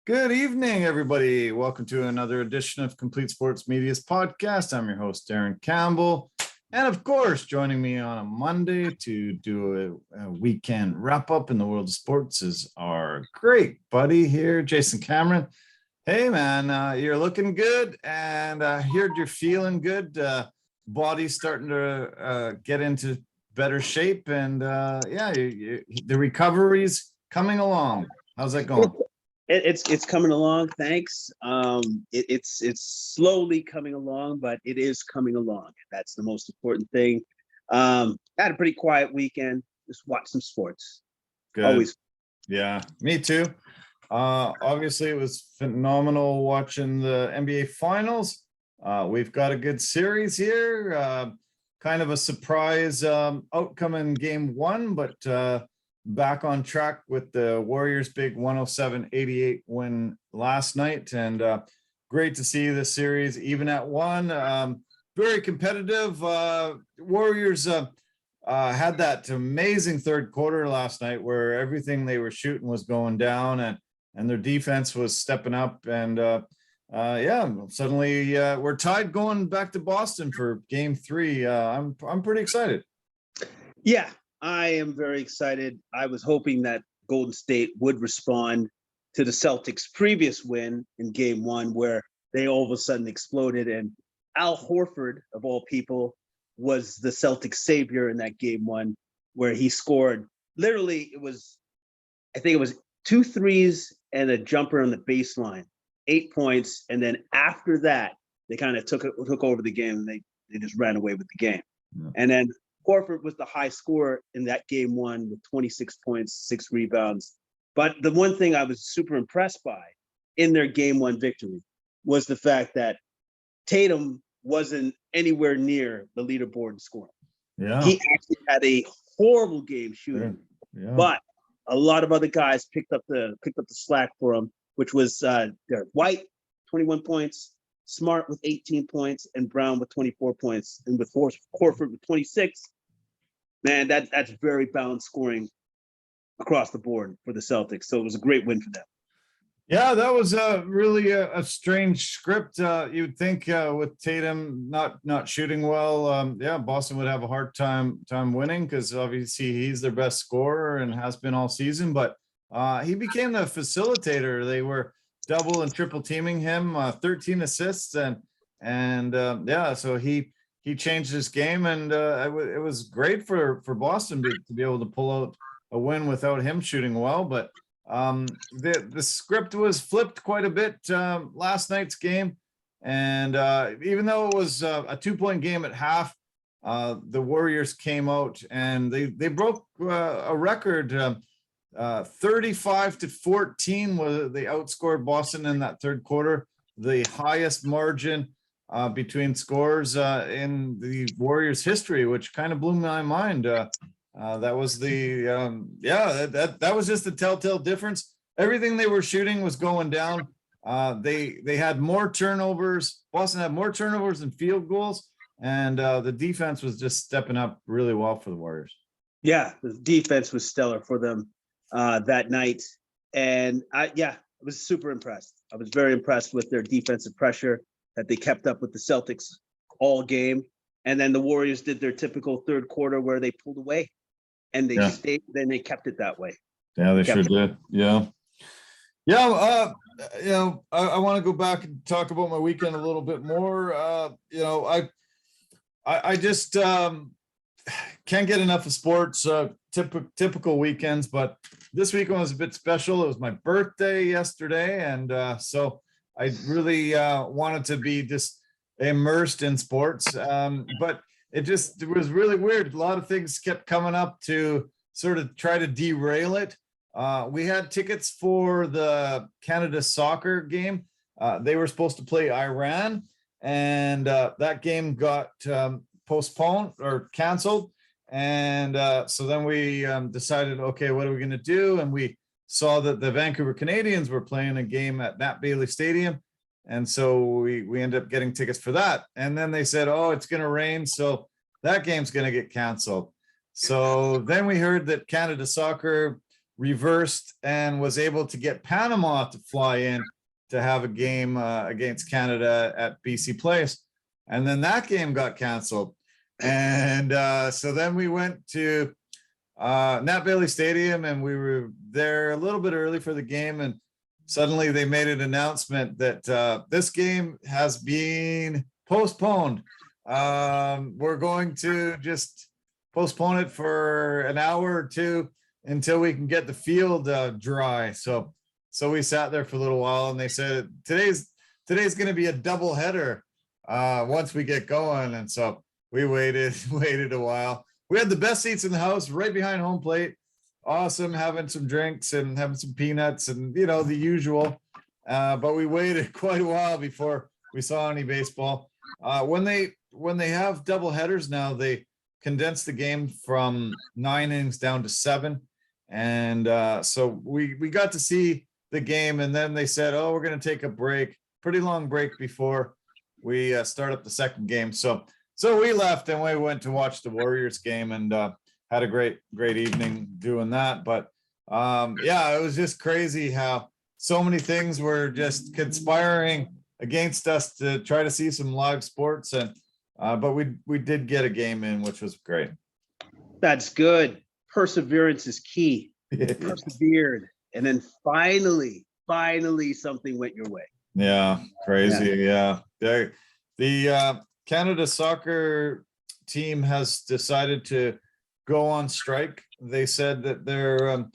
Good evening, everybody. Welcome to another edition of Complete Sports Media's podcast. I'm your host, Darren Campbell. And of course, joining me on a Monday to do a weekend wrap up in the world of sports is our great buddy here, Jason Cameron. Hey, man, you're looking good, and I heard you're feeling good. Body's starting to get into better shape, and the recovery's coming along. How's that going? It's coming along. Thanks. It's slowly coming along, but it is coming along. That's the most important thing. Had a pretty quiet weekend. Just watch some sports. Good. Always. Yeah, me too. Obviously, it was phenomenal watching the NBA Finals. We've got a good series here. Kind of a surprise outcome in Game 1, but back on track with the Warriors' big 107-88 win last night, and great to see the series even at 1. Very competitive. Warriors had that amazing third quarter last night where everything they were shooting was going down, and their defense was stepping up, and suddenly we're tied going back to Boston for Game 3. I'm pretty excited. Yeah. I am very excited. I was hoping that Golden State would respond to the Celtics' previous win in Game 1, where they all of a sudden exploded. And Al Horford, of all people, was the Celtics' savior in that Game 1, where he scored. Literally, I think it was 2 threes and a jumper on the baseline, 8 points. And then after that, they kind of took over the game, and they just ran away with the game. Yeah. And then Crawford was the high scorer in that Game 1 with 26 points, 6 rebounds. But the one thing I was super impressed by in their Game 1 victory was the fact that Tatum wasn't anywhere near the leaderboard in scoring. Yeah. He actually had a horrible game shooting, but a lot of other guys picked up the slack for him, which was Derek White, 21 points, Smart with 18 points, and Brown with 24 points, and with Crawford with 26. Man, that's very balanced scoring across the board for the Celtics. So it was a great win for them. Yeah, that was really a strange script. You'd think with Tatum not shooting well, Boston would have a hard time winning because obviously he's their best scorer and has been all season. But he became the facilitator. They were double and triple teaming him, 13 assists, so he changed his game, and it was great for Boston to be able to pull out a win without him shooting well. But the script was flipped quite a bit last night's game, and even though it was a 2-point game at half, the Warriors came out and they broke a record. 35-14 was they outscored Boston in that third quarter, the highest margin between scores in the Warriors history, which kind of blew my mind. That was that was just the telltale difference. Everything they were shooting was going down. They had more turnovers. Boston had more turnovers than field goals, and the defense was just stepping up really well for the Warriors. Yeah, the defense was stellar for them that night, and I was super impressed. I was very impressed with their defensive pressure that they kept up with the Celtics all game, and then the Warriors did their typical third quarter where they pulled away, and they stayed. Then they kept it that way. Yeah, they sure did. Yeah. I want to go back and talk about my weekend a little bit more. I just can't get enough of sports. Typical weekends, but this weekend was a bit special. It was my birthday yesterday, and so I really wanted to be just immersed in sports, but it was really weird. A lot of things kept coming up to sort of try to derail it. We had tickets for the Canada soccer game. They were supposed to play Iran, and that game got postponed or canceled. And so then we decided, okay, what are we going to do? And we saw that the Vancouver Canadians were playing a game at Matt Bailey Stadium. And so we ended up getting tickets for that. And then they said, oh, it's going to rain, so that game's going to get canceled. So then we heard that Canada soccer reversed and was able to get Panama to fly in to have a game against Canada at BC Place. And then that game got canceled. And so then we went to Nat Bailey Stadium, and we were there a little bit early for the game. And suddenly they made an announcement that this game has been postponed. We're going to just postpone it for an hour or two until we can get the field dry. So we sat there for a little while, and they said today's going to be a double header once we get going. And so we waited a while. We had the best seats in the house, right behind home plate. Awesome, having some drinks and having some peanuts and, you know, the usual. But we waited quite a while before we saw any baseball. When they have double headers now, they condense the game from 9 innings down to 7. And so we got to see the game, and then they said, oh, we're going to take a break, pretty long break before we start up the second game. So we left and we went to watch the Warriors game, and had a great evening doing that. But yeah, it was just crazy how so many things were just conspiring against us to try to see some live sports. And but we did get a game in, which was great. That's good. Perseverance is key. Persevered, and then finally something went your way. Yeah, crazy. Yeah. The Canada soccer team has decided to go on strike. They said that they're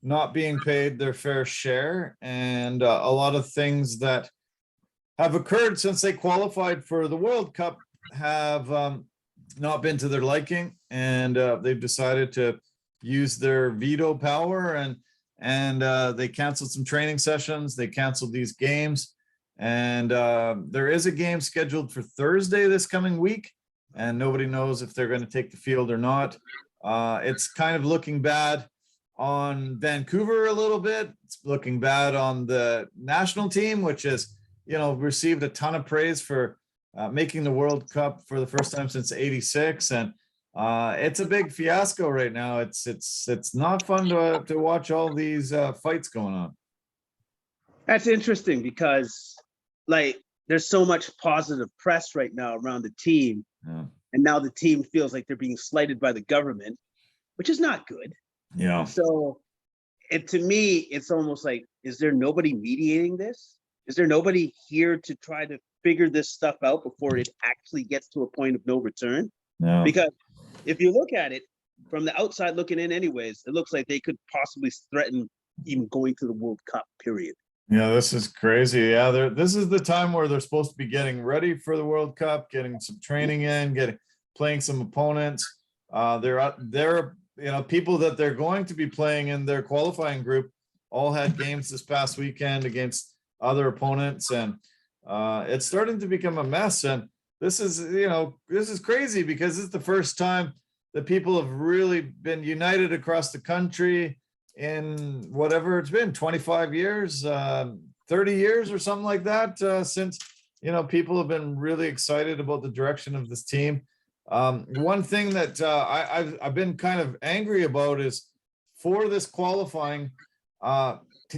not being paid their fair share, and a lot of things that have occurred since they qualified for the World Cup have not been to their liking, and they've decided to use their veto power, and they canceled some training sessions. They canceled these games, and there is a game scheduled for Thursday this coming week, and nobody knows if they're going to take the field or not. It's kind of looking bad on Vancouver a little bit. It's looking bad on the national team, which is, you know, received a ton of praise for making the World Cup for the first time since '86, and it's a big fiasco right now. It's not fun to watch all these fights going on. That's interesting because, like, there's so much positive press right now around the team, and now the team feels like they're being slighted by the government, which is not good. Yeah. So, to me, it's almost like, is there nobody mediating this? Is there nobody here to try to figure this stuff out before it actually gets to a point of no return? No. Because if you look at it from the outside looking in anyways, it looks like they could possibly threaten even going to the World Cup, period. Yeah, this is crazy. Yeah, this is the time where they're supposed to be getting ready for the World Cup, getting some training in, playing some opponents. They're you know, people that they're going to be playing in their qualifying group all had games this past weekend against other opponents, and it's starting to become a mess. And this is, you know, this is crazy because this is the first time that people have really been united across the country in whatever it's been, 25 years, 30 years or something like that, since, you know, people have been really excited about the direction of this team. One thing that I've been kind of angry about is for this qualifying,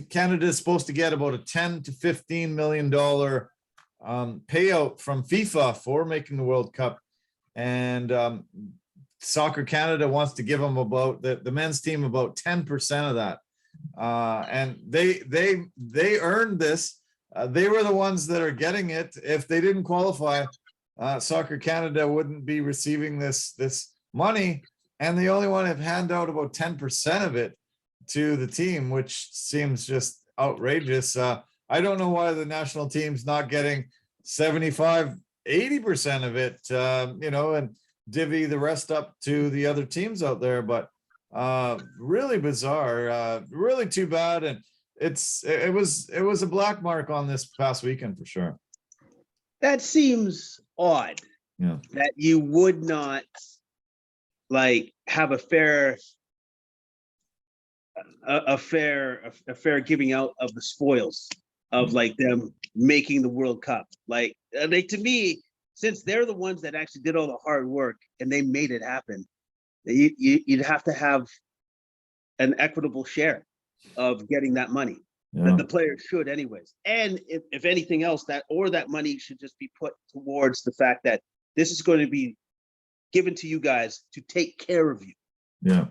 Canada is supposed to get about a $10 to $15 million payout from FIFA for making the World Cup, and Soccer Canada wants to give them about the men's team about 10% of that, and they earned this. They were the ones that are getting it. If they didn't qualify, Soccer Canada wouldn't be receiving this money, and they only want to hand out about 10% of it to the team, which seems just outrageous. I don't know why the national team's not getting 75, 80% of it, you know, and divvy the rest up to the other teams out there. But really bizarre, really too bad. And it was a black mark on this past weekend for sure. That seems odd. Yeah. That you would not like have a fair giving out of the spoils of like them making the World Cup. Like to me, since they're the ones that actually did all the hard work and they made it happen, you'd have to have an equitable share. of getting that money. Yeah. That the players should anyways. And if anything else, that money should just be put towards the fact that this is going to be given to you guys to take care of you. Yeah.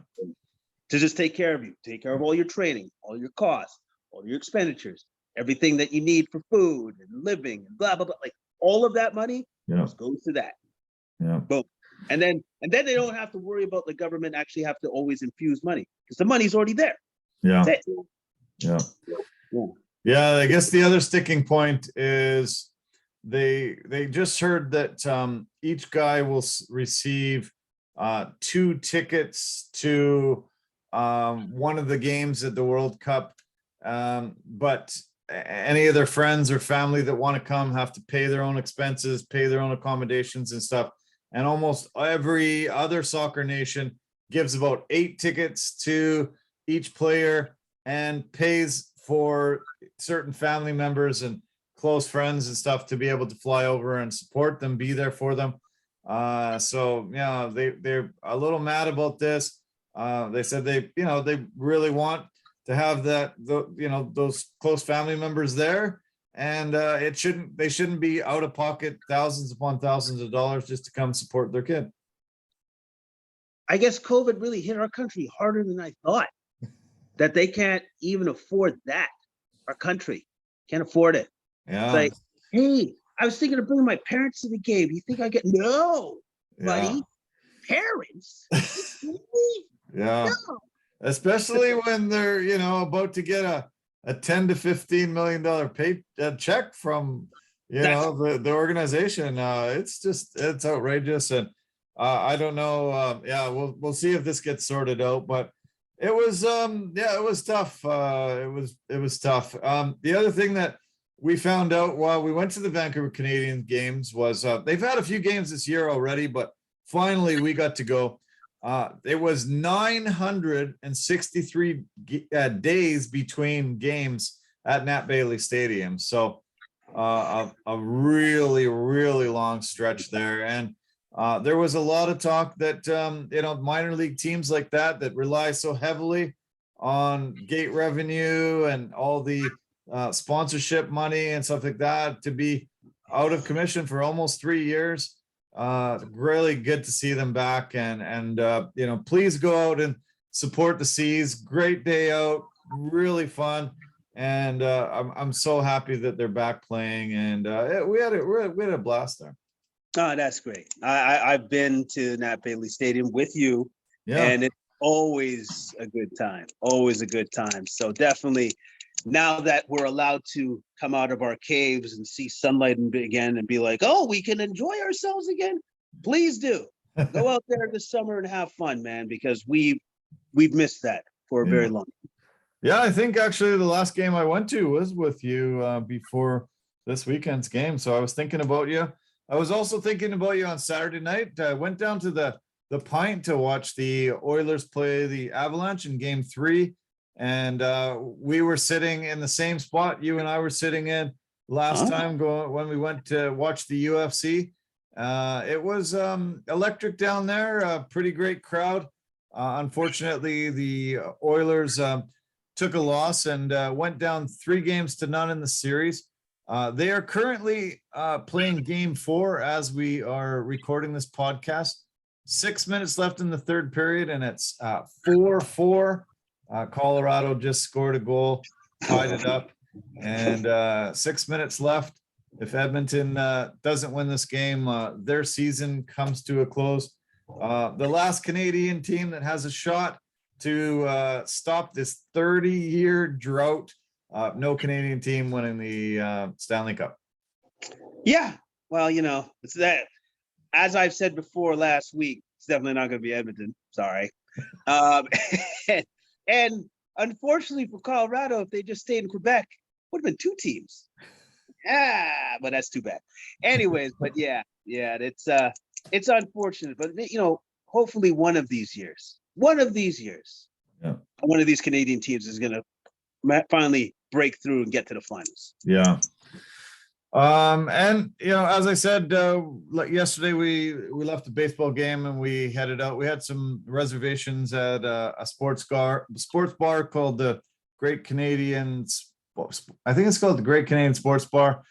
To just take care of you, take care of all your training, all your costs, all your expenditures, everything that you need for food and living and blah, blah, blah. Like all of that money just goes to that. Yeah. Boom. And then they don't have to worry about the government actually have to always infuse money because the money's already there. Yeah. Yeah. Yeah. I guess the other sticking point is they just heard that each guy will receive 2 tickets to one of the games at the World Cup. But any of their friends or family that want to come have to pay their own expenses, pay their own accommodations and stuff. And almost every other soccer nation gives about 8 tickets to each player and pays for certain family members and close friends and stuff to be able to fly over and support them, be there for them. So yeah, they're a little mad about this. They said they really want to have those close family members there, and they shouldn't be out of pocket thousands upon thousands of dollars just to come support their kid. I guess COVID really hit our country harder than I thought. That they can't even afford that. Our country can't afford it. Yeah. It's like, hey, I was thinking of bringing my parents to the game. You think I get no, buddy? Parents? Yeah. No. Especially when they're about to get a $10 to $15 million check from the organization. It's outrageous, and I don't know. We'll see if this gets sorted out, but it was it was tough. It was tough. The other thing that we found out while we went to the Vancouver Canadian games was they've had a few games this year already, but finally we got to go. It was 963 days between games at Nat Bailey Stadium. So a really, really long stretch there. And there was a lot of talk that, minor league teams like that rely so heavily on gate revenue and all the sponsorship money and stuff like that to be out of commission for almost 3 years. Really good to see them back, and please go out and support the Seas. Great day out, really fun, and I'm so happy that they're back playing, and we had a blast there. Oh, that's great. I've been to Nat Bailey Stadium with you, and it's always a good time. Always a good time. So definitely, now that we're allowed to come out of our caves and see sunlight again and be like, oh, we can enjoy ourselves again, please do. Go out there this summer and have fun, man, because we've missed that for a very long time. Yeah, I think actually the last game I went to was with you before this weekend's game. So I was thinking about you. I was also thinking about you on Saturday night. I went down to the Pint to watch the Oilers play the Avalanche in Game 3. And we were sitting in the same spot you and I were sitting in last time when we went to watch the UFC. It was electric down there, a pretty great crowd. Unfortunately, the Oilers took a loss and went down 3-0 in the series. They are currently playing Game 4 as we are recording this podcast. 6 minutes left in the third period, and it's 4-4. Colorado just scored a goal, tied it up, and 6 minutes left. If Edmonton doesn't win this game, their season comes to a close. The last Canadian team that has a shot to stop this 30-year drought, no Canadian team winning the Stanley Cup. Yeah, well, it's that. As I've said before last week, it's definitely not going to be Edmonton. Sorry. And unfortunately for Colorado, if they just stayed in Quebec, would have been 2 teams. But that's too bad. Anyways, but yeah, it's unfortunate. But hopefully one of these years, one of these Canadian teams is going to finally break through and get to the finals. Yeah. And as I said, yesterday we left the baseball game and we headed out. We had some reservations at a sports bar called the Great Canadian, I think it's called the Great Canadian Sports Bar.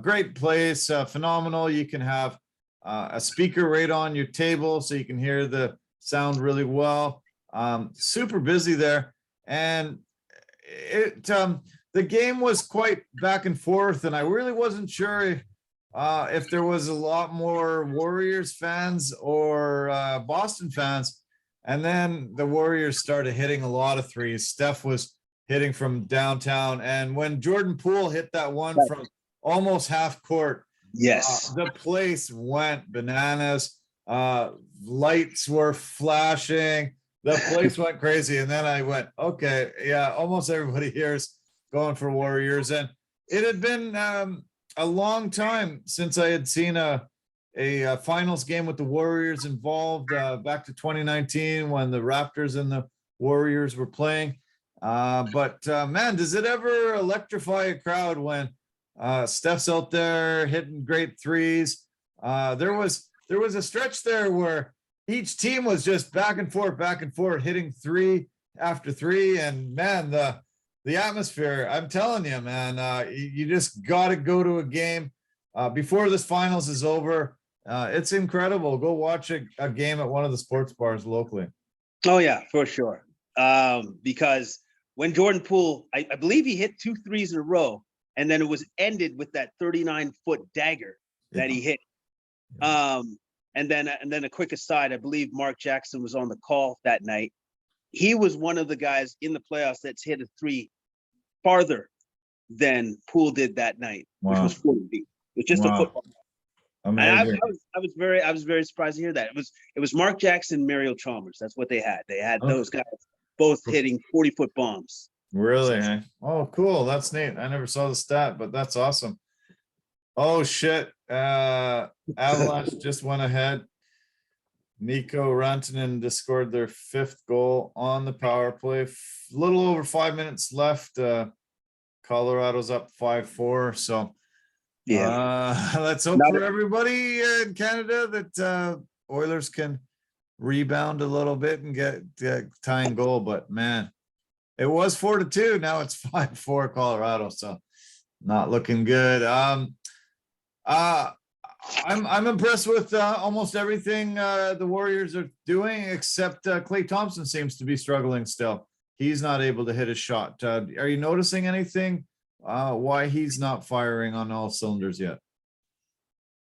Great place, phenomenal. You can have a speaker right on your table so you can hear the sound really well. Super busy there. And the game was quite back and forth, and I really wasn't sure if there was a lot more Warriors fans or Boston fans. And then the Warriors started hitting a lot of threes. Steph was hitting from downtown. And when Jordan Poole hit that one from almost half court, yes, the place went bananas. Lights were flashing. The place went crazy. And then I went, okay, yeah, almost everybody here is going for Warriors. And it had been a long time since I had seen a finals game with the Warriors involved, back to 2019 when the Raptors and the Warriors were playing. But man, does it ever electrify a crowd when Steph's out there hitting great threes? There was a stretch there where each team was just back and forth, hitting three after three. And man, the atmosphere, I'm telling you, man, you just got to go to a game before this finals is over. It's incredible. Go watch a game at one of the sports bars locally. Oh yeah, for sure. Because when Jordan Poole, I believe he hit 2 threes in a row, and then it was ended with that 39-foot dagger that he hit. And then a quick aside, I believe Mark Jackson was on the call that night. He was one of the guys in the playoffs that's hit a three farther than Poole did that night, which was 40 feet. It was just a football. Amazing. And I was very surprised to hear that. It was Mark Jackson, Mario Chalmers. That's what they had. They had those guys both hitting 40-foot bombs. Really? So, oh, cool. That's neat. I never saw the stat, but that's awesome. Oh shit. Avalanche just went ahead. Mikko Rantanen just scored their 5th goal on the power play. Little over 5 minutes left. Colorado's up 5-4. So yeah, let's hope for everybody in Canada that Oilers can rebound a little bit and get tying goal. But man, it was 4-2. Now it's 5-4 Colorado. So not looking good. I'm impressed with almost everything the Warriors are doing, except Klay Thompson seems to be struggling still. He's not able to hit a shot. Are you noticing anything why he's not firing on all cylinders yet?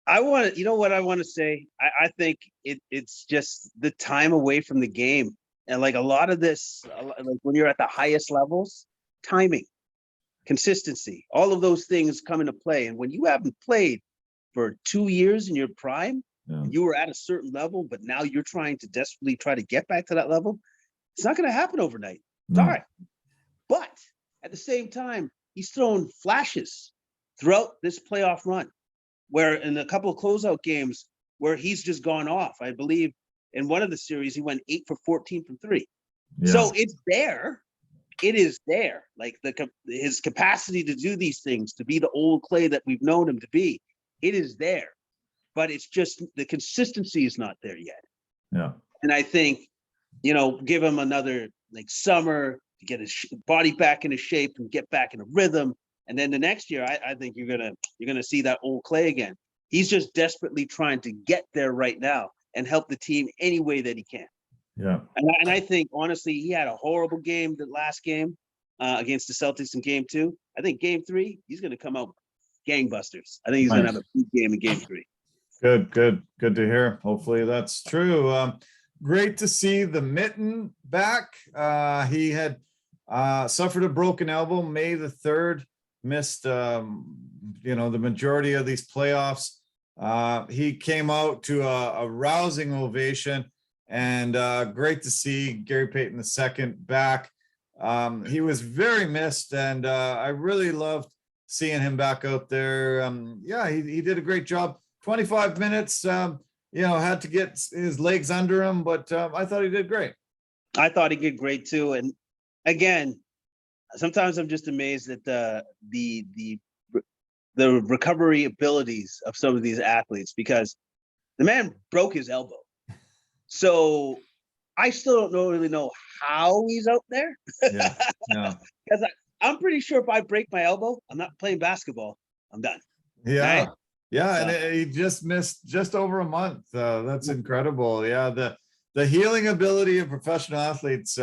You know what I want to say? I think it's just the time away from the game. And like a lot of this, like when you're at the highest levels, timing, consistency, all of those things come into play. And when you haven't played for 2 years in your prime, you were at a certain level, but now you're trying to desperately try to get back to that level. It's not going to happen overnight. Sorry. But at the same time, he's thrown flashes throughout this playoff run, where in a couple of closeout games where he's just gone off. I believe in one of the series, he went 8 for 14 from 3. Yeah. So it's there. It is there. Like his capacity to do these things, to be the old Klay that we've known him to be, it is there. But it's just the consistency is not there yet. Yeah. And I think, give him another like summer to get his body back into shape and get back in a rhythm. And then the next year, I think you're gonna see that old Klay again. He's just desperately trying to get there right now and help the team any way that he can. Yeah. And I think honestly, he had a horrible game the last game against the Celtics in Game 2. I think Game 3, he's gonna come out gangbusters. I think he's gonna have a big game in Game 3. Good to hear. Hopefully that's true. Great to see the Mitten back. He had suffered a broken elbow May the 3rd, missed the majority of these playoffs. He came out to a rousing ovation, and great to see Gary Payton II back. He was very missed, and I really loved seeing him back out there. He did a great job. 25 minutes, had to get his legs under him, but I thought he did great. I thought he did great too. And again, sometimes I'm just amazed at the recovery abilities of some of these athletes, because the man broke his elbow. So I still don't really know how he's out there. Yeah. Because I'm pretty sure if I break my elbow, I'm not playing basketball. I'm done. Yeah. Right? Yeah. So- And he just missed just over a month. That's incredible. Yeah. The healing ability of professional athletes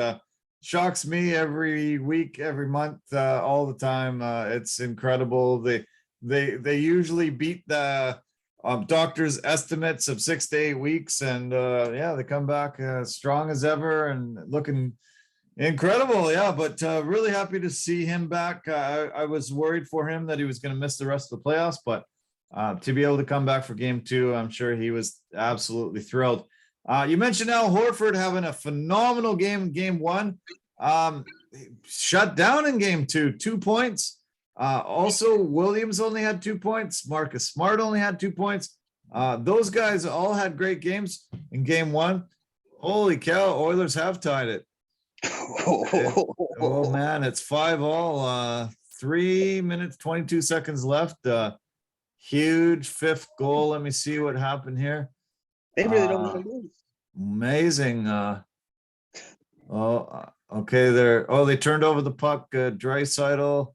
shocks me every week, every month, all the time. It's incredible. They usually beat the doctors' estimates of 6 to 8 weeks, and yeah, they come back strong as ever and looking incredible. Yeah, but really happy to see him back. I was worried for him that he was going to miss the rest of the playoffs, but to be able to come back for game 2, I'm sure he was absolutely thrilled. You mentioned Al Horford having a phenomenal game in game 1. Shut down in game 2, 2 points. Also, Williams only had 2 points. Marcus Smart only had 2 points. Those guys all had great games in game 1. Holy cow, Oilers have tied it. Oh man, it's 5-all. 3 minutes, 22 seconds left. Huge 5th goal. Let me see what happened here. They really don't want to lose. Amazing. Okay, they turned over the puck. Draisaitl.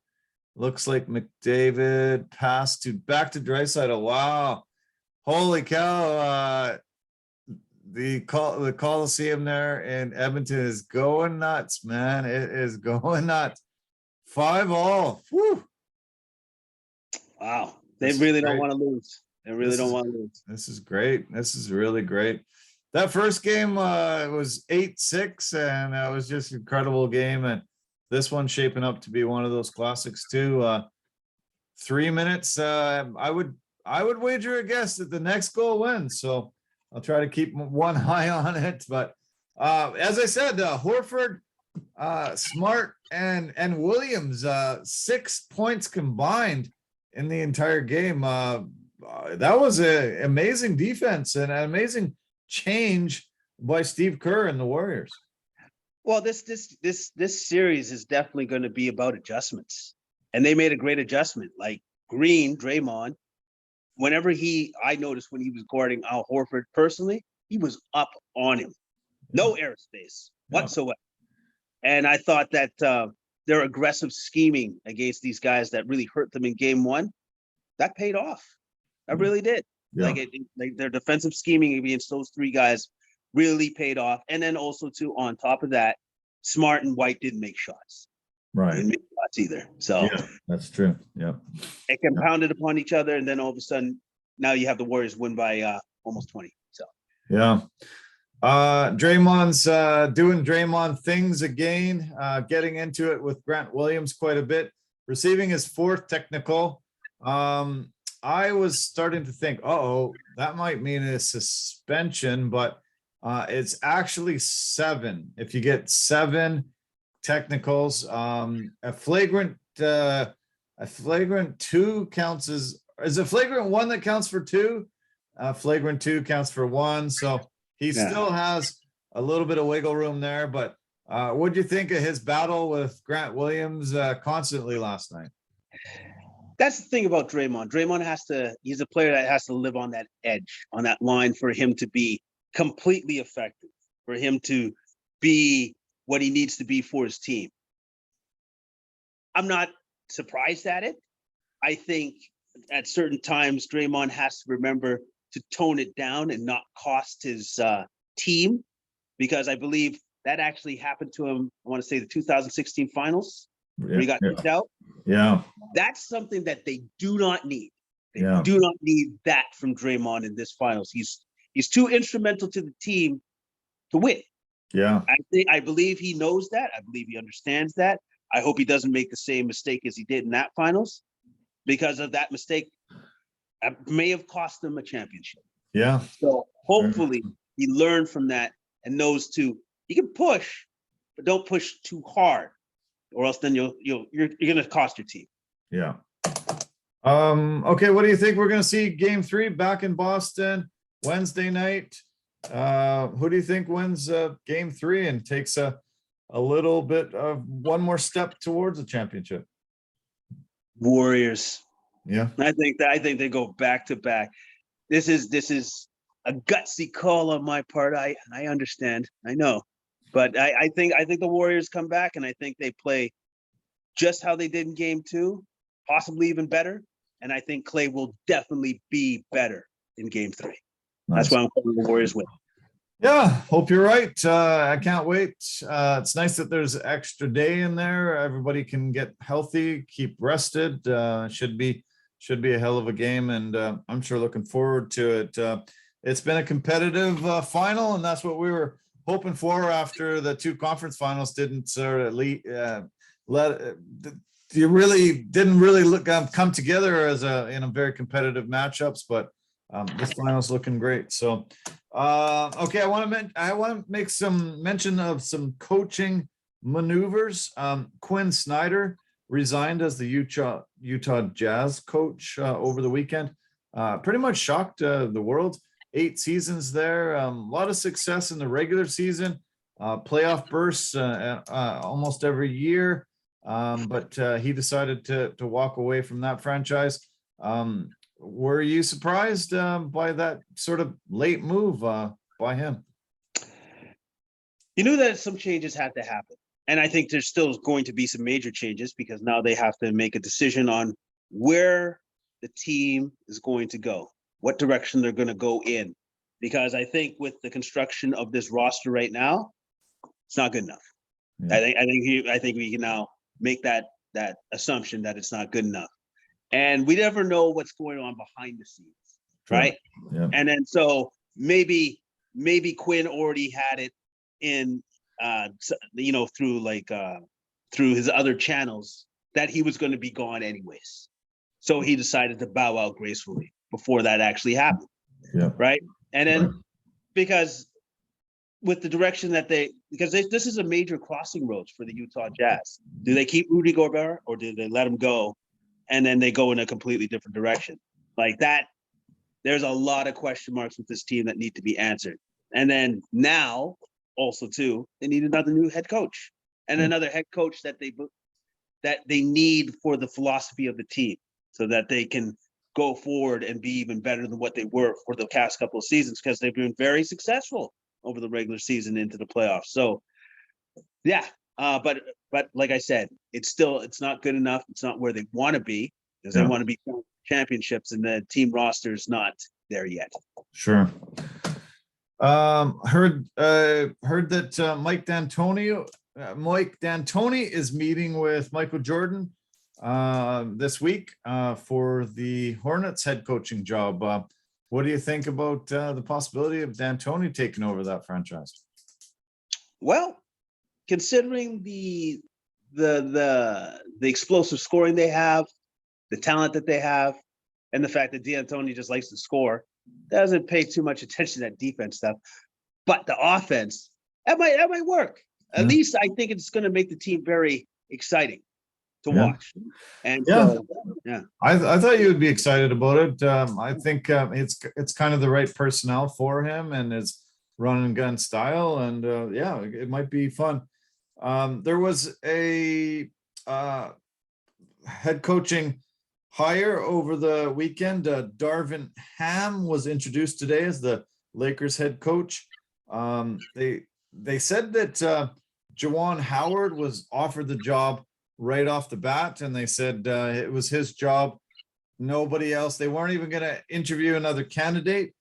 Looks like McDavid passed back to Draisaitl. Wow. Holy cow. The Coliseum there in Edmonton is going nuts, man. It is going nuts. 5-all. Whew. Wow. They really don't want to lose. They really don't want to lose. This is great. This is really great. That first game was 8-6, and that was just an incredible game. And this one's shaping up to be one of those classics too. 3 minutes. I would wager a guess that the next goal wins. So I'll try to keep one eye on it. But as I said, Horford, Smart, and Williams, 6 points combined in the entire game. That was an amazing defense and an amazing change by Steve Kerr and the Warriors. Well, this series is definitely going to be about adjustments, and they made a great adjustment. Like Draymond, whenever I noticed when he was guarding Al Horford personally, he was up on him, no airspace whatsoever. And I thought that their aggressive scheming against these guys that really hurt them in game 1, that paid off. That really did. Yeah. Like their defensive scheming against those 3 guys really paid off. And then also too, on top of that, Smart and White didn't make shots. Right. Didn't make shots either. So yeah, that's true. Yeah. It compounded upon each other, and then all of a sudden, now you have the Warriors win by almost 20. So yeah. Draymond's doing Draymond things again, getting into it with Grant Williams quite a bit, receiving his 4th technical. I was starting to think, that might mean a suspension, but it's actually 7. If you get 7 technicals, a flagrant 2 counts is it flagrant 1 that counts for 2? Flagrant 2 counts for 1. So he still has a little bit of wiggle room there. But what do you think of his battle with Grant Williams constantly last night? That's the thing about Draymond. He's a player that has to live on that edge, on that line, for him to be completely effective, for him to be what he needs to be for his team. I'm not surprised at it. I think at certain times, Draymond has to remember to tone it down and not cost his team, because I believe that actually happened to him, I want to say the 2016 finals, where he got kicked out. Yeah. That's something that they do not need. They do not need that from Draymond in this finals. He's too instrumental to the team to win. Yeah. I believe he knows that. I believe he understands that. I hope he doesn't make the same mistake as he did in that finals, because of that mistake may have cost them a championship. Yeah. So hopefully he learned from that and knows you can push, but don't push too hard, or else then you're going to cost your team. Yeah. Okay. What do you think? We're going to see game 3 back in Boston Wednesday night. Who do you think wins game 3 and takes a little bit of one more step towards a championship? Warriors. Yeah. I think they go back to back. This is a gutsy call on my part. I understand. I know. But I think the Warriors come back, and I think they play just how they did in game 2, possibly even better. And I think Clay will definitely be better in game 3. Nice. That's why I'm calling the Warriors win. Yeah, hope you're right. I can't wait. It's nice that there's an extra day in there. Everybody can get healthy, keep rested. Should be a hell of a game, and I'm sure looking forward to it. It's been a competitive final, and that's what we were hoping for after the 2 conference finals didn't sort of you really didn't look come together as in a very competitive matchups, but this final's looking great. So okay, I want to make some mention of some coaching maneuvers. Quinn Snyder resigned as the Utah Jazz coach over the weekend. Pretty much shocked the world. 8 seasons there, a lot of success in the regular season, playoff bursts almost every year. But he decided to walk away from that franchise. Were you surprised by that sort of late move by him? You knew that some changes had to happen. And I think there's still going to be some major changes because now they have to make a decision on where the team is going to go, what direction they're going to go in. Because I think with the construction of this roster right now, it's not good enough. Yeah. I think we can now make that assumption that it's not good enough. And we never know what's going on behind the scenes, right? Yeah. And then so maybe Quinn already had it in, through his other channels that he was going to be gone anyways. So he decided to bow out gracefully before that actually happened. Yeah. Right. And then because with the direction that this is a major crossing roads for the Utah Jazz. Do they keep Rudy Gobert or do they let him go? And then they go in a completely different direction like that. There's a lot of question marks with this team that need to be answered. And then now also too, they need another new head coach and another head coach that they need for the philosophy of the team so that they can go forward and be even better than what they were for the past couple of seasons, because they've been very successful over the regular season into the playoffs. So yeah, but like I said, it's not good enough. It's not where they want to be because they want to be championships, and the team roster is not there yet. Sure. Heard that Mike D'Antoni is meeting with Michael Jordan this week for the Hornets head coaching job. What do you think about the possibility of D'Antoni taking over that franchise? Well, considering the explosive scoring they have, the talent that they have, and the fact that D'Antoni just likes to score, doesn't pay too much attention to that defense stuff. But the offense, that might work. At least I think it's going to make the team very exciting to watch. And so, I thought you would be excited about it. I think it's kind of the right personnel for him and his run and gun style. And it might be fun. There was a head coaching hire over the weekend. Darvin Ham was introduced today as the Lakers head coach. They said that Juwan Howard was offered the job right off the bat, and they said it was his job, nobody else. They weren't even going to interview another candidate.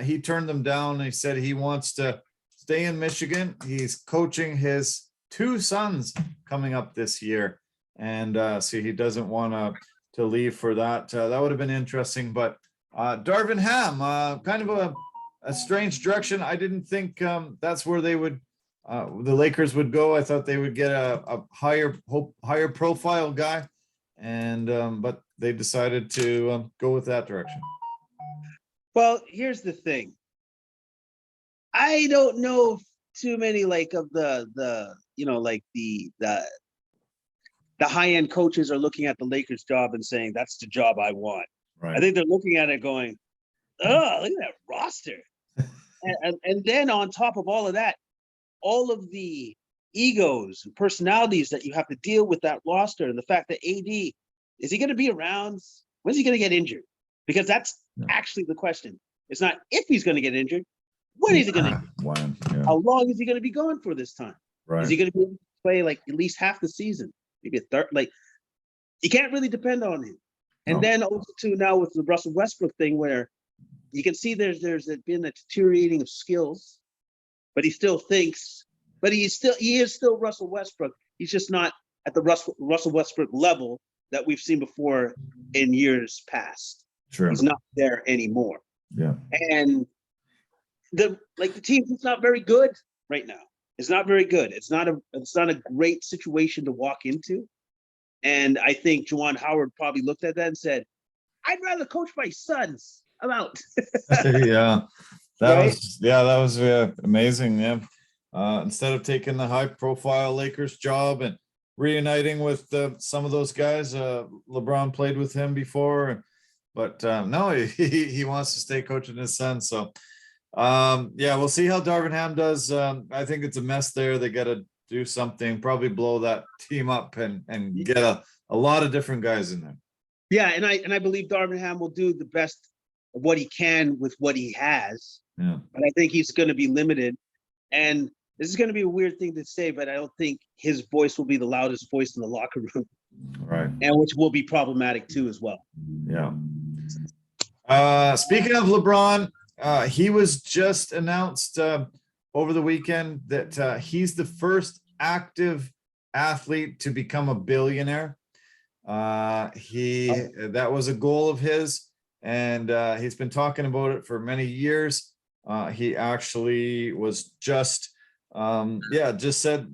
He turned them down. He said he wants to stay in Michigan. He's coaching his 2 sons coming up this year, and so he doesn't want to leave for that. That would have been interesting. But Darvin Ham, kind of a strange direction. I didn't think that's where they would the Lakers would go. I thought they would get a higher profile guy, and but they decided to go with that direction. Well, here's the thing. I don't know too many of the high-end coaches are looking at the Lakers job and saying that's the job I want. Right. I think they're looking at it going, oh, look at that roster. and then on top of all of that, all of the egos and personalities that you have to deal with that roster, and the fact that AD, is he going to be around? When's he going to get injured? Because that's actually the question. It's not if he's going to get injured. When is he going to? How long is he going to be going for this time? Right. Is he going to be able to play at least half the season? maybe a third. Like, you can't really depend on him. And No. then also too now with the Russell Westbrook thing, where you can see there's been a deteriorating of skills, but he still thinks, but he is still Russell Westbrook. He's just not at the Russell Westbrook level that we've seen before in years past. Sure. He's not there anymore. Yeah. And the team is not very good right now. It's not very good. It's not a great situation to walk into. And I think Juwan Howard probably looked at that and said, I'd rather coach my sons. I'm out. Yeah. That Right? was amazing. Yeah. Instead of taking the high profile Lakers job and reuniting with some of those guys, LeBron played with him before, but no, he wants to stay coaching his son. So yeah, we'll see how Darvin Ham does. I think it's a mess there. They got to do something, probably blow that team up and get a lot of different guys in there. Yeah, and I believe Darvin Ham will do the best of what he can with what he has. Yeah. But I think he's going to be limited. And this is going to be a weird thing to say, but I don't think his voice will be the loudest voice in the locker room. Right. And which will be problematic too as well. Yeah. Speaking of LeBron, he was just announced over the weekend that he's the first active athlete to become a billionaire. That was a goal of his, and he's been talking about it for many years. He actually was just said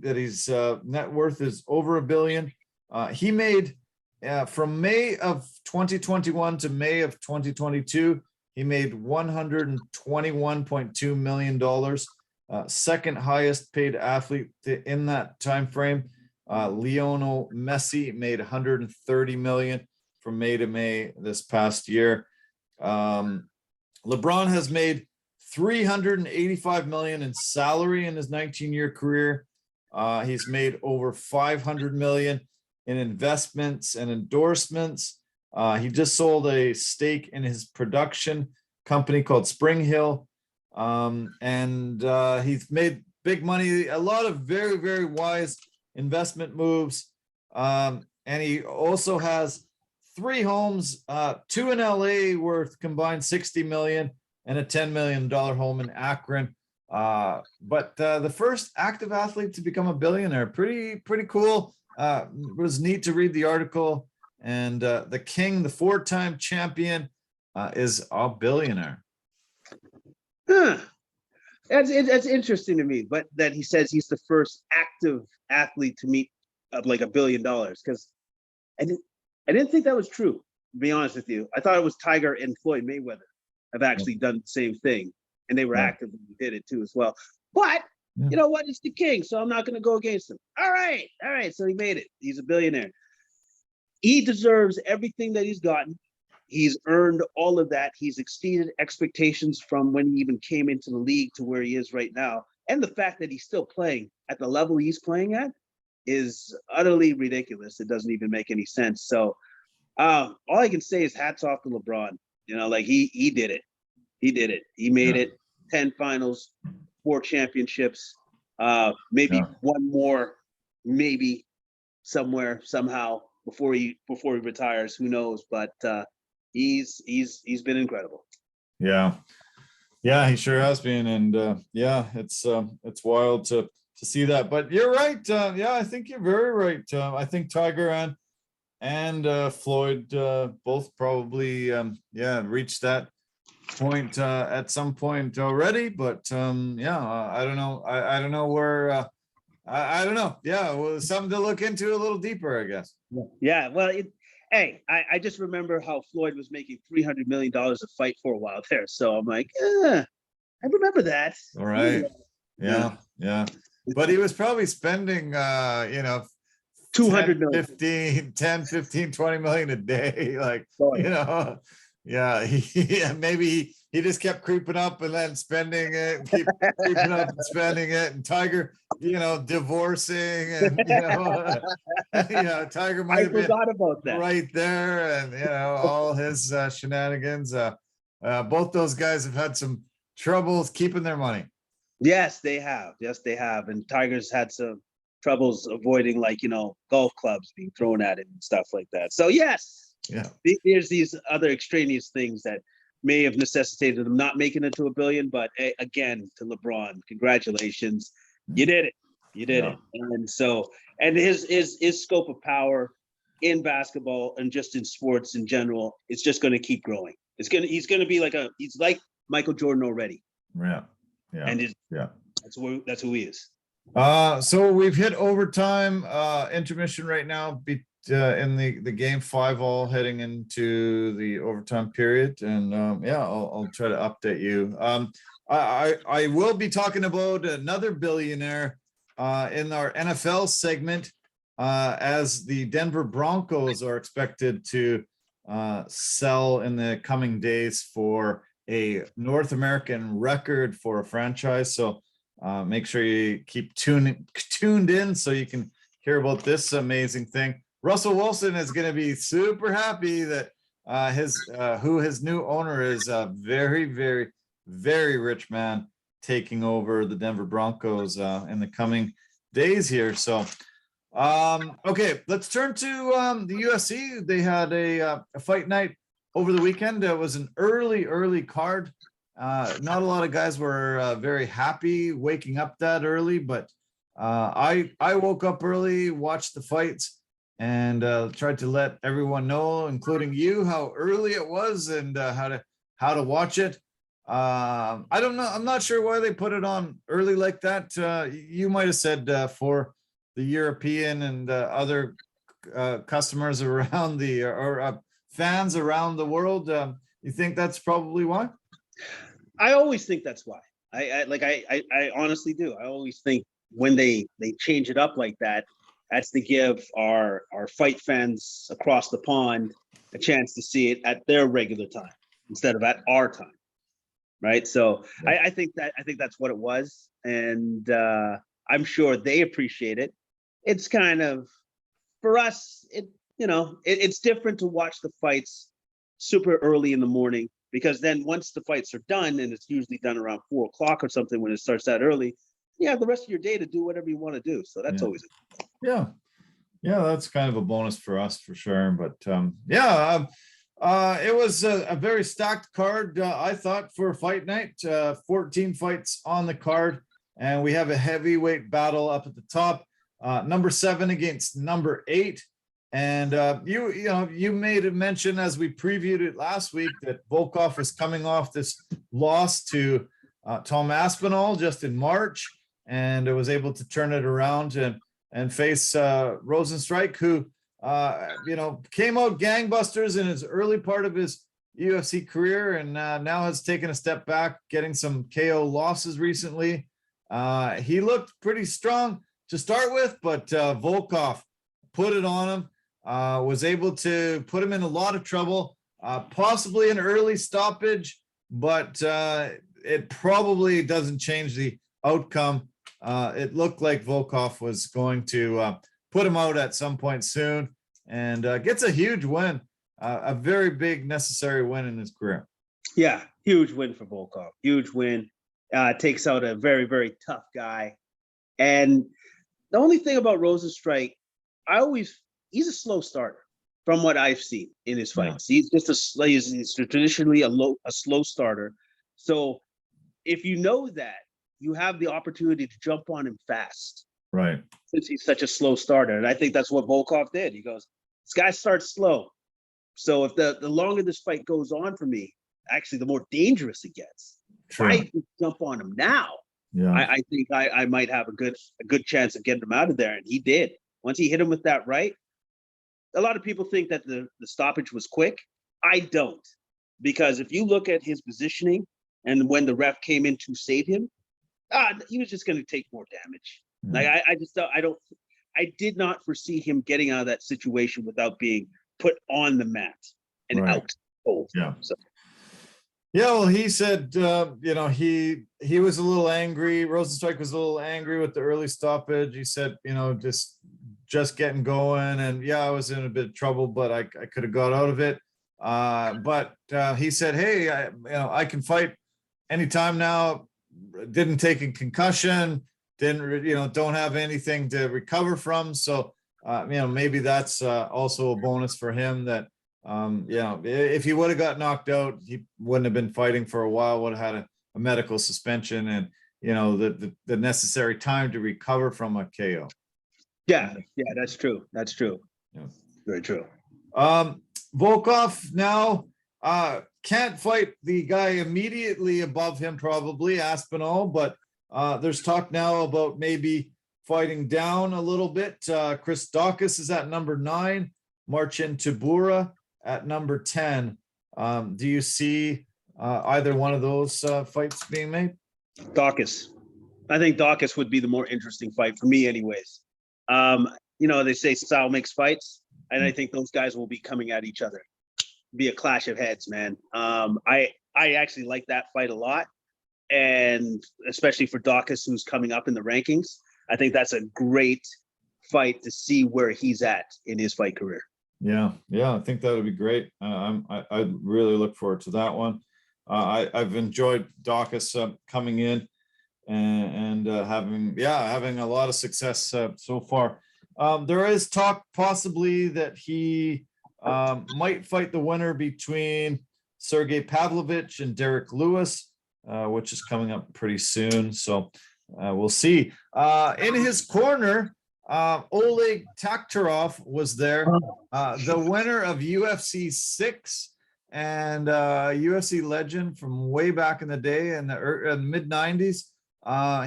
that his net worth is over $1 billion. He made from May of 2021 to May of 2022, he made $121.2 million. Second highest paid athlete in that time frame. Lionel Messi made $130 million from May to May this past year. LeBron has made $385 million in salary in his 19-year career. He's made over $500 million in investments and endorsements. He just sold a stake in his production company called Spring Hill. And he's made big money, a lot of very, very wise investment moves. And he also has 3 homes, 2 in LA worth combined $60 million and a $10 million home in Akron. But the first active athlete to become a billionaire, pretty cool. It was neat to read the article. And the king, the 4-time champion, is a billionaire. Huh. That's interesting to me, but that he says he's the first active athlete to meet like $1 billion, because I didn't think that was true, to be honest with you. I thought it was Tiger and Floyd Mayweather have actually done the same thing, and they were active and did it too as well. But you know what? It's the king, so I'm not going to go against him. All right. So he made it. He's a billionaire. He deserves everything that he's gotten. He's earned all of that. He's exceeded expectations from when he even came into the league to where he is right now. And the fact that he's still playing at the level he's playing at is utterly ridiculous. It doesn't even make any sense. So all I can say is hats off to LeBron. You know, like he did it. He did it. He made it 10 finals, 4 championships, maybe one more, maybe somewhere, somehow before he retires. Who knows? But he's been incredible. Yeah, he sure has been. And it's wild to see that. But you're right. I think you're very right. I think Tiger and Floyd both probably reached that point at some point already. But I don't know. I don't know where. I don't know. Yeah, well, something to look into a little deeper, I guess. Yeah. Well, hey, I just remember how Floyd was making $300 million a fight for a while there. So I'm like, I remember that. All right. Yeah. But he was probably spending, 200 million, 15, 20 million a day. Like, maybe he just kept creeping up and then spending it, and keep creeping up and spending it. And Tiger, divorcing, and Tiger might have been about that right there, and all his shenanigans. Both those guys have had some troubles keeping their money. Yes, they have. And Tiger's had some troubles avoiding, like, golf clubs being thrown at him and stuff like that. So yes, there's these other extraneous things that may have necessitated him not making it to $1 billion. But again, to LeBron, congratulations, you did it. You did it. And so, and his scope of power in basketball and just in sports in general, it's just going to keep growing. He's going to be he's like Michael Jordan already. Yeah. And that's who he is. So we've hit overtime, intermission right now, in the game 5-all heading into the overtime period. And I'll try to update you. I will be talking about another billionaire in our NFL segment, as the Denver Broncos are expected to sell in the coming days for a North American record for a franchise. So make sure you keep tuned in so you can hear about this amazing thing. Russell Wilson is going to be super happy that his new owner is a very, very, very rich man taking over the Denver Broncos in the coming days here. So, okay, let's turn to the UFC. They had a fight night over the weekend. It was an early card. Not a lot of guys were very happy waking up that early, but I woke up early, watched the fights, and tried to let everyone know, including you, how early it was and how to watch it. I don't know. I'm not sure why they put it on early like that. You might have said for the European and other customers around or fans around the world. You think that's probably why? I always think that's why. I honestly do. I always think when they change it up like that, that's to give our fight fans across the pond a chance to see it at their regular time instead of at our time, right? So yeah. I think that's what it was, and I'm sure they appreciate it. It's kind of, for us, it's different to watch the fights super early in the morning, because then once the fights are done, and it's usually done around 4:00 or something when it starts that early, you have the rest of your day to do whatever you want to do. So that's always yeah, that's kind of a bonus for us for sure. But it was a very stacked card, I thought, for fight night. 14 fights on the card, and we have a heavyweight battle up at the top. Number 7 against number 8. And you made a mention as we previewed it last week that Volkov was coming off this loss to Tom Aspinall just in March, and it was able to turn it around and face Rosenstrike, who came out gangbusters in his early part of his UFC career, and now has taken a step back, getting some KO losses recently. He looked pretty strong to start with, but Volkov put it on him. Was able to put him in a lot of trouble, possibly an early stoppage, but it probably doesn't change the outcome. It looked like Volkov was going to put him out at some point soon, and gets a huge win, a very big necessary win in his career. Yeah, huge win for Volkov. Huge win. Takes out a very, very tough guy. And the only thing about Rosenstrike, he's a slow starter from what I've seen in his fights. Yeah. He's traditionally a slow starter. So if you know that, you have the opportunity to jump on him fast. Right. Since he's such a slow starter. And I think that's what Volkov did. He goes, this guy starts slow. So if the longer this fight goes on for me, actually the more dangerous it gets. Sure. If I can jump on him now, I think I might have a good chance of getting him out of there. And he did. Once he hit him with that right, a lot of people think that the stoppage was quick. I don't. Because if you look at his positioning and when the ref came in to save him, he was just going to take more damage. Mm. I did not foresee him getting out of that situation without being put on the mat and out cold. Yeah. So. Yeah, well, he said, he was a little angry. Rosenstrike was a little angry with the early stoppage. He said, just getting going, and I was in a bit of trouble, but I could have got out of it. But he said, hey, I can fight anytime now. Didn't take a concussion. don't have anything to recover from. So, maybe that's also a bonus for him that, if he would have got knocked out, he wouldn't have been fighting for a while, would have had a medical suspension and, the necessary time to recover from a KO. Yeah, that's true. That's true. Yeah. Very true. Volkov now can't fight the guy immediately above him, probably Aspinall, but there's talk now about maybe fighting down a little bit. Chris Daukaus is at number 9, Marcin Tybura at number 10. Do you see either one of those fights being made? Daukaus. I think Daukaus would be the more interesting fight for me anyways. They say style makes fights, and I think those guys will be coming at each other. Be a clash of heads, man. I actually like that fight a lot, and especially for Daukaus, who's coming up in the rankings. I think that's a great fight to see where he's at in his fight career. Yeah, I think that would be great. I really look forward to that one. I've enjoyed Daukaus coming in and having a lot of success so far. There is talk possibly that he might fight the winner between Sergey Pavlovich and Derek Lewis, which is coming up pretty soon. So we'll see. In his corner, Oleg Taktarov was there, the winner of UFC 6 and UFC legend from way back in the day in the mid 90s.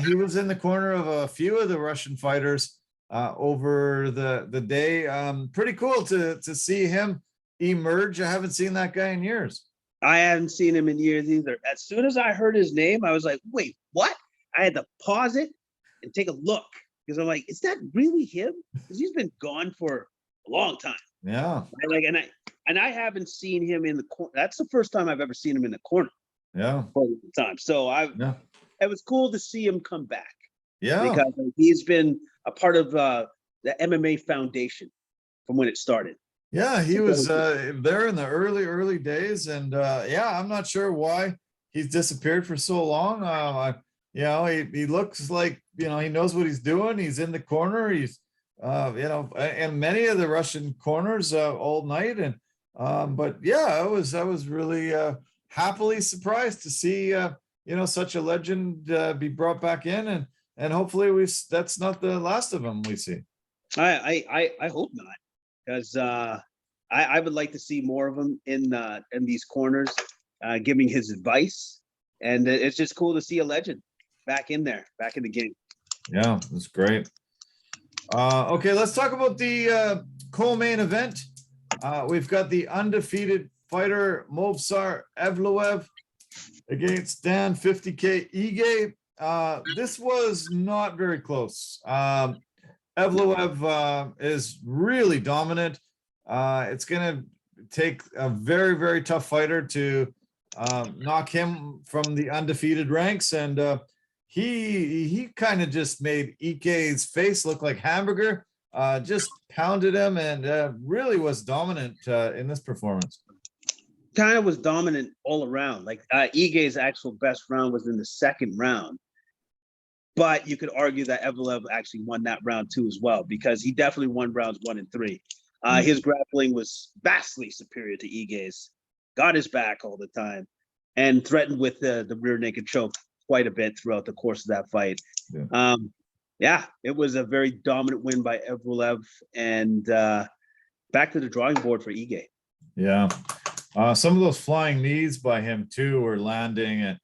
He was in the corner of a few of the Russian fighters over the day. Pretty cool to see him emerge. I haven't seen that guy in years. I haven't seen him in years either. As soon as I heard his name, I was like, wait, what? I had to pause it and take a look because I'm like, is that really him? Because he's been gone for a long time. Yeah. And I haven't seen him in the corner. That's the first time I've ever seen him in the corner. Yeah. For the time. So it was cool to see him come back. Yeah. Because he's been a part of the MMA Foundation from when it started. Yeah, he was there in the early days, and I'm not sure why he's disappeared for so long. He looks like he knows what he's doing. He's in the corner. He's and many of the Russian corners all night, and I was really happily surprised to see such a legend be brought back in, and hopefully that's not the last of them we see. I hope not, because I would like to see more of him in these corners, giving his advice, and it's just cool to see a legend back in there, back in the game. Yeah, that's great. Okay, let's talk about the co-main event. We've got the undefeated fighter Movsar Evloev against Dan 50K Ige. This was not very close. Evloev is really dominant. It's going to take a very, very tough fighter to knock him from the undefeated ranks. And he kind of just made Ike's face look like hamburger, just pounded him and really was dominant in this performance. Kind of was dominant all around. Like Ige's actual best round was in the second round. But you could argue that Evloev actually won that round too as well, because he definitely won rounds 1 and 3. His grappling was vastly superior to Ige's. Got his back all the time and threatened with the rear naked choke quite a bit throughout the course of that fight. It was a very dominant win by Evloev, and back to the drawing board for Ige. Yeah. Some of those flying knees by him too were landing, and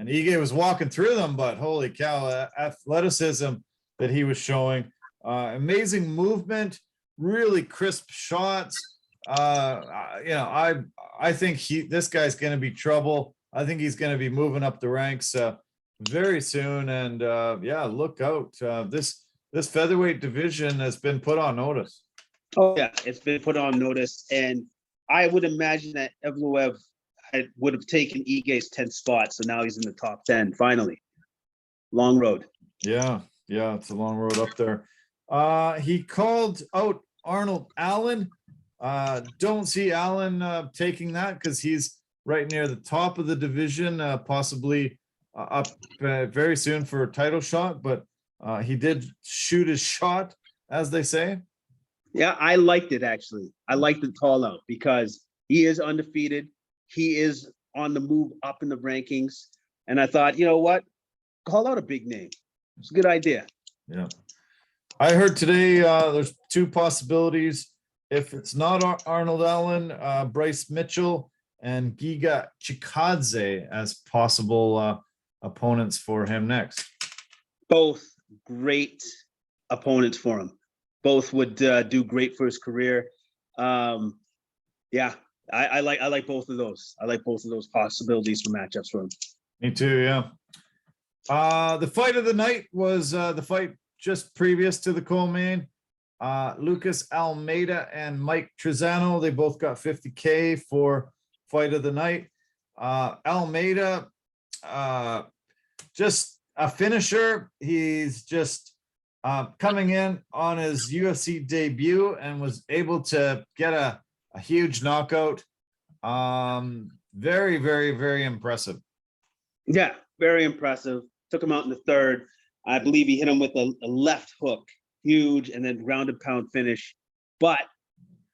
Ige was walking through them, but holy cow, athleticism that he was showing, amazing movement, really crisp shots. I think this guy's going to be trouble. I think he's going to be moving up the ranks very soon, and look out. This featherweight division has been put on notice. Oh yeah, it's been put on notice, and I would imagine that Evloev would have taken Ige's 10th spot, so now he's in the top 10 finally. Long road. Yeah, it's a long road up there. He called out Arnold Allen. Don't see Allen taking that because he's right near the top of the division, possibly up very soon for a title shot. But He did shoot his shot, as they say. Yeah, I liked it actually. I liked the call out because he is undefeated. He is on the move up in the rankings. And I thought, you know what? Call out a big name. It's a good idea. Yeah. I heard today there's two possibilities. If it's not Arnold Allen, Bryce Mitchell and Giga Chikadze as possible opponents for him next. Both great opponents for him. Both would do great for his career. Yeah, I like both of those. I like both of those possibilities for matchups for him. Me too, yeah. The fight of the night was the fight just previous to the co-main. Lucas Almeida and Mike Trizano, they both got $50K for fight of the night. Almeida, just a finisher. He's just coming in on his UFC debut and was able to get a huge knockout. Very, very, very impressive. Yeah, very impressive. Took him out in the third. I believe he hit him with a left hook, huge, and then ground and pound finish. But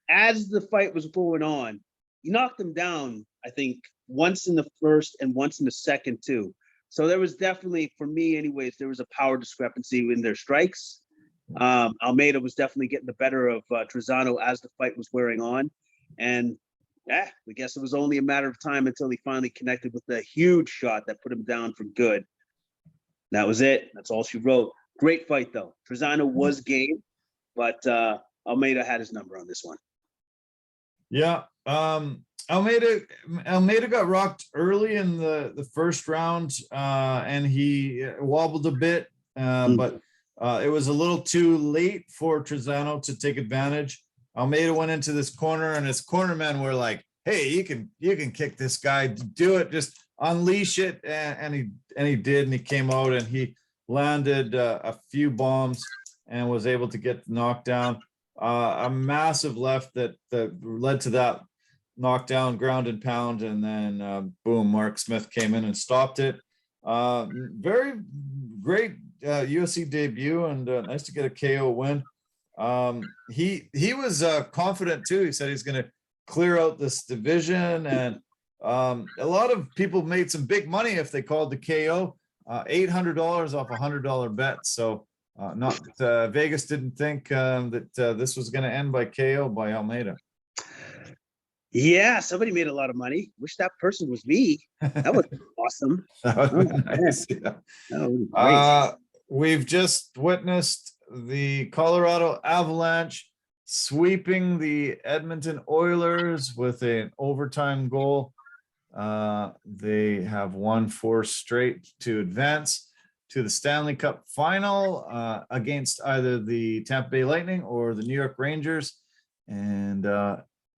as the fight was going on, he knocked him down, I think, once in the first and once in the second, too. So there was definitely, for me anyways, there was a power discrepancy in their strikes. Almeida was definitely getting the better of Trizano as the fight was wearing on. And I guess it was only a matter of time until he finally connected with a huge shot that put him down for good. That was it. That's all she wrote. Great fight, though. Trizano was game, but Almeida had his number on this one. Yeah. Almeida got rocked early in the first round, and he wobbled a bit, but it was a little too late for Trizano to take advantage. Almeida went into this corner, and his cornermen were like, "Hey, you can kick this guy. Do it. Just unleash it." And he did, and he came out and he landed a few bombs and was able to get the knockdown. A massive left that led to that knockdown, ground and pound, and then boom, Mark Smith came in and stopped it. Very great UFC debut, and nice to get a KO win. He was confident too. He said he's going to clear out this division, and a lot of people made some big money if they called the KO. $800 off $100 bet. So Vegas didn't think that this was going to end by KO by Almeida. Yeah, somebody made a lot of money. Wish that person was me. That was awesome. That would be nice. Yeah. That would be great. We've just witnessed the Colorado Avalanche sweeping the Edmonton Oilers with an overtime goal. They have won 4 straight to advance to the Stanley Cup final against either the Tampa Bay Lightning or the New York Rangers. And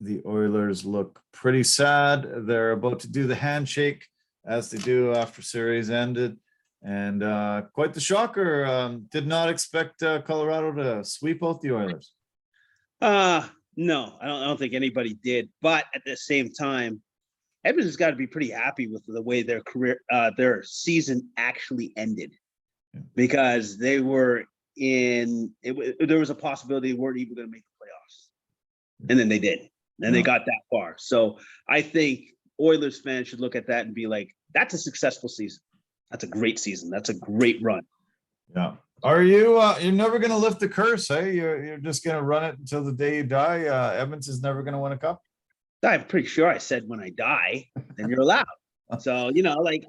the Oilers look pretty sad. They're about to do the handshake as they do after series ended. And quite the shocker. Did not expect Colorado to sweep out the Oilers. No, I don't think anybody did. But at the same time, Edmonton's got to be pretty happy with the way their their season actually ended, because they were there was a possibility they weren't even going to make the playoffs, and then they did, and they got that far. So I think Oilers fans should look at that and be like, "That's a successful season. That's a great season. That's a great run." Yeah. Are you? You're never going to lift the curse, eh? You're just going to run it until the day you die. Edmonton's never going to win a cup. I'm pretty sure I said when I die, then you're allowed. So, like,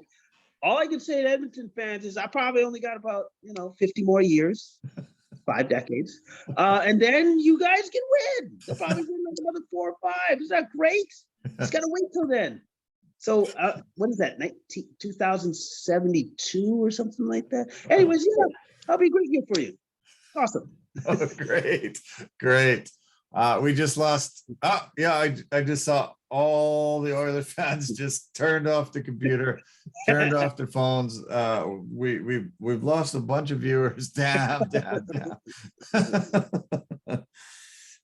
all I can say to Edmonton fans is I probably only got about, 50 more years, 5 decades. And then you guys can win. They'll probably win like another 4 or 5. Is that great? Just got to wait till then. So what is that, 2072 or something like that? Anyways, I'll be great here for you. Awesome. Oh, great. We just lost. I just saw all the Oilers fans just turned off the computer, turned off their phones. We've lost a bunch of viewers. Damn.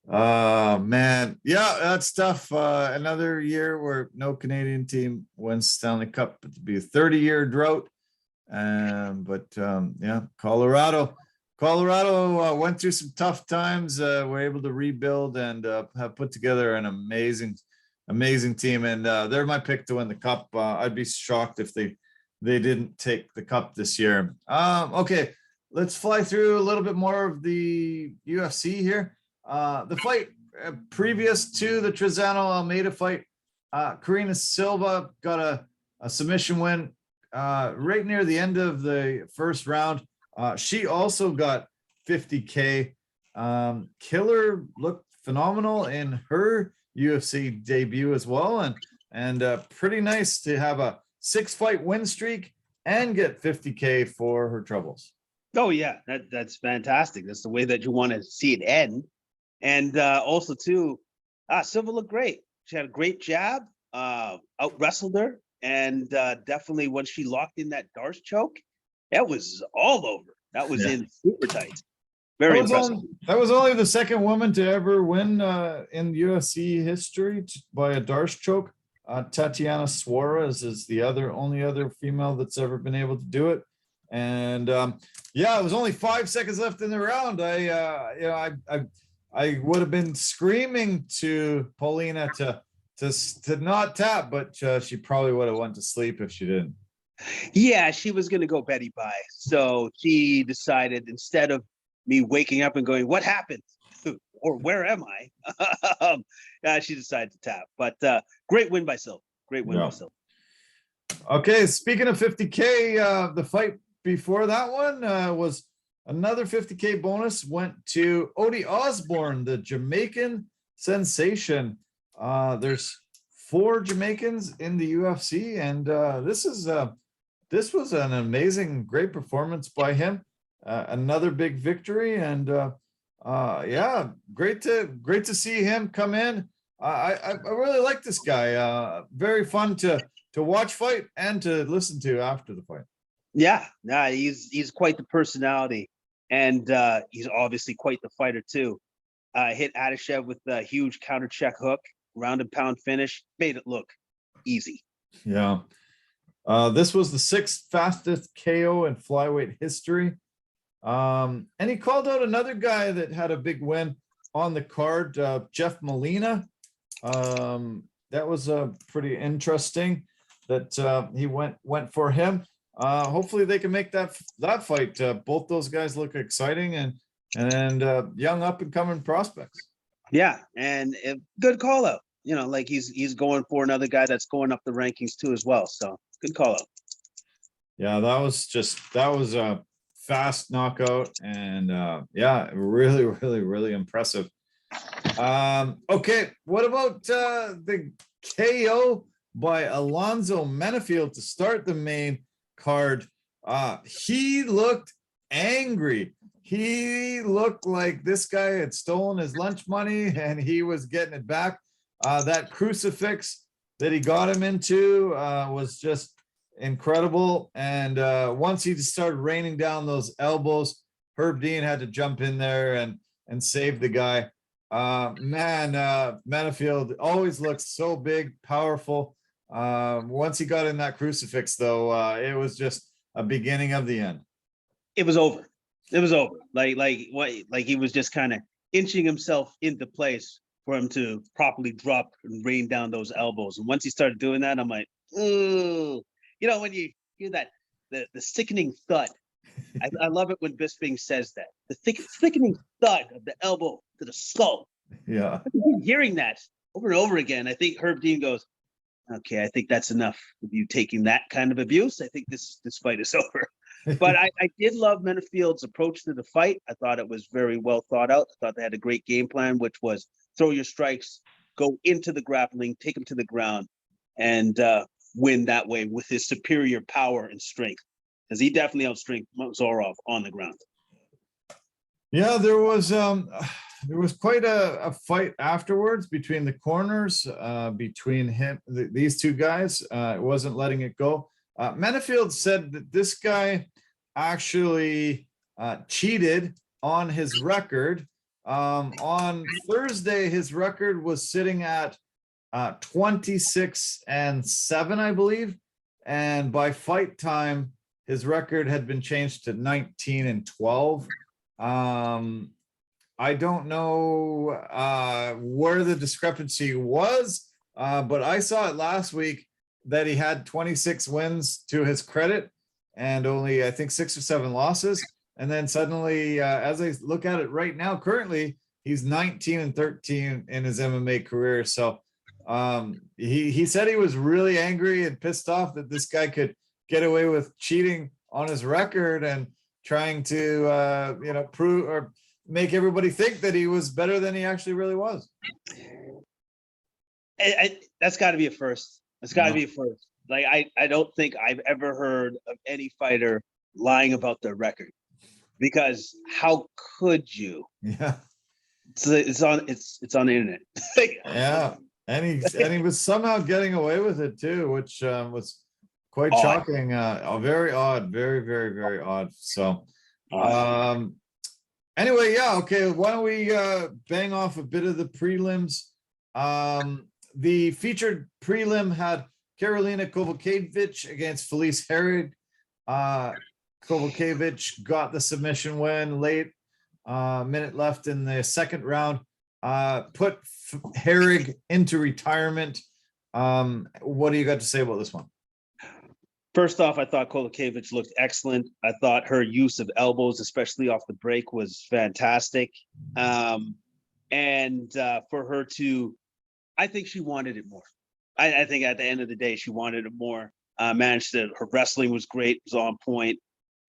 Man, yeah, that's tough. Another year where no Canadian team wins Stanley Cup. It'd be a 30-year drought. Colorado Colorado went through some tough times. Were able to rebuild and have put together an amazing team. And they're my pick to win the cup. I'd be shocked if they didn't take the cup this year. Okay, let's fly through a little bit more of the UFC here. The fight previous to the Trezano Almeida fight, Karina Silva got a submission win right near the end of the first round. She also got 50K. Killer looked phenomenal in her UFC debut as well, and pretty nice to have a 6-fight win streak and get 50K for her troubles. Oh yeah, that's fantastic. That's the way that you want to see it end. And also too, Silva looked great. She had a great jab, out wrestled her, and definitely when she locked in that Darce choke, that was all over. That was in super tight. Very impressive. That was only the second woman to ever win in UFC history by a Darce choke. Tatiana Suarez is the only other female that's ever been able to do it. And yeah, it was only 5 seconds left in the round. I would have been screaming to Paulina to not tap, but she probably would have went to sleep if she didn't. Yeah, she was going to go Betty Bye. So she decided, instead of me waking up and going, what happened? Or where am I? She decided to tap. But great win by Silva. Great win by Silva. Okay, speaking of 50K, the fight before that one was another 50K bonus, went to Odie Osborne, the Jamaican sensation. There's 4 Jamaicans in the UFC, and this was an amazing, great performance by him. Another big victory, and yeah, great to see him come in. I really like this guy. Very fun to watch fight and to listen to after the fight. Yeah, he's quite the personality, and he's obviously quite the fighter too. Hit Adeshev with a huge counter check hook, round and pound finish, made it look easy. Yeah. This was the 6th fastest KO in flyweight history. And he called out another guy that had a big win on the card, Jeff Molina. That was pretty interesting that he went for him. Hopefully they can make that fight. Both those guys look exciting and young up and coming prospects. Yeah, and good call out. You know, like he's going for another guy that's going up the rankings too as well. So good call out. Yeah, that was a fast knockout, and yeah, really impressive. Okay, what about the KO by Alonzo Menefield to start the main card? He looked angry. He looked like this guy had stolen his lunch money and he was getting it back. That crucifix that he got him into was just incredible. And once he just started raining down those elbows, Herb Dean had to jump in there and save the guy. Menefield always looks so big, powerful. Once he got in that crucifix, though, it was just a beginning of the end. It was over. It was over. Like he was just kind of inching himself into place for him to properly drop and rain down those elbows. And once he started doing that, I'm like, ooh. You know, when you hear that, the sickening thud. I love it when Bisping says that. The sickening thud of the elbow to the skull. Yeah. Hearing that over and over again, I think Herb Dean goes, okay, I think that's enough of you taking that kind of abuse. I think this fight is over. But I did love Menefield's approach to the fight. I thought it was very well thought out. I thought they had a great game plan, which was throw your strikes, go into the grappling, take him to the ground, and win that way with his superior power and strength. Because he definitely outstrength Zorov on the ground. Yeah, there was quite a fight afterwards between the corners, between these two guys. It wasn't letting it go. Menefield said that this guy actually cheated on his record. On Thursday, his record was sitting at 26-7, I believe. And by fight time, his record had been changed to 19-12. I don't know where the discrepancy was, but I saw it last week that he had 26 wins to his credit and only, I think, 6 or 7 losses. And then suddenly, as I look at it right now, currently, he's 19-13 in his MMA career. So he said he was really angry and pissed off that this guy could get away with cheating on his record and trying to prove or make everybody think that he was better than he actually really was. That's got to be a first. It's got to be a first. Like I don't think I've ever heard of any fighter lying about their record, because how could you? Yeah, it's on the internet. Yeah, and he was somehow getting away with it too, which was quite shocking. Very odd, very, very, very odd. So anyway, yeah, okay, why don't we bang off a bit of the prelims. The featured prelim had Karolina Kowalkiewicz against Felice Herrig. Kowalkiewicz got the submission win late, minute left in the second round, put Herrig into retirement. What do you got to say about this one? First off, I thought Kowalkiewicz looked excellent. I thought her use of elbows, especially off the break, was fantastic. And for her to, I think she wanted it more. I think at the end of the day, she wanted it more. Her wrestling was great, was on point,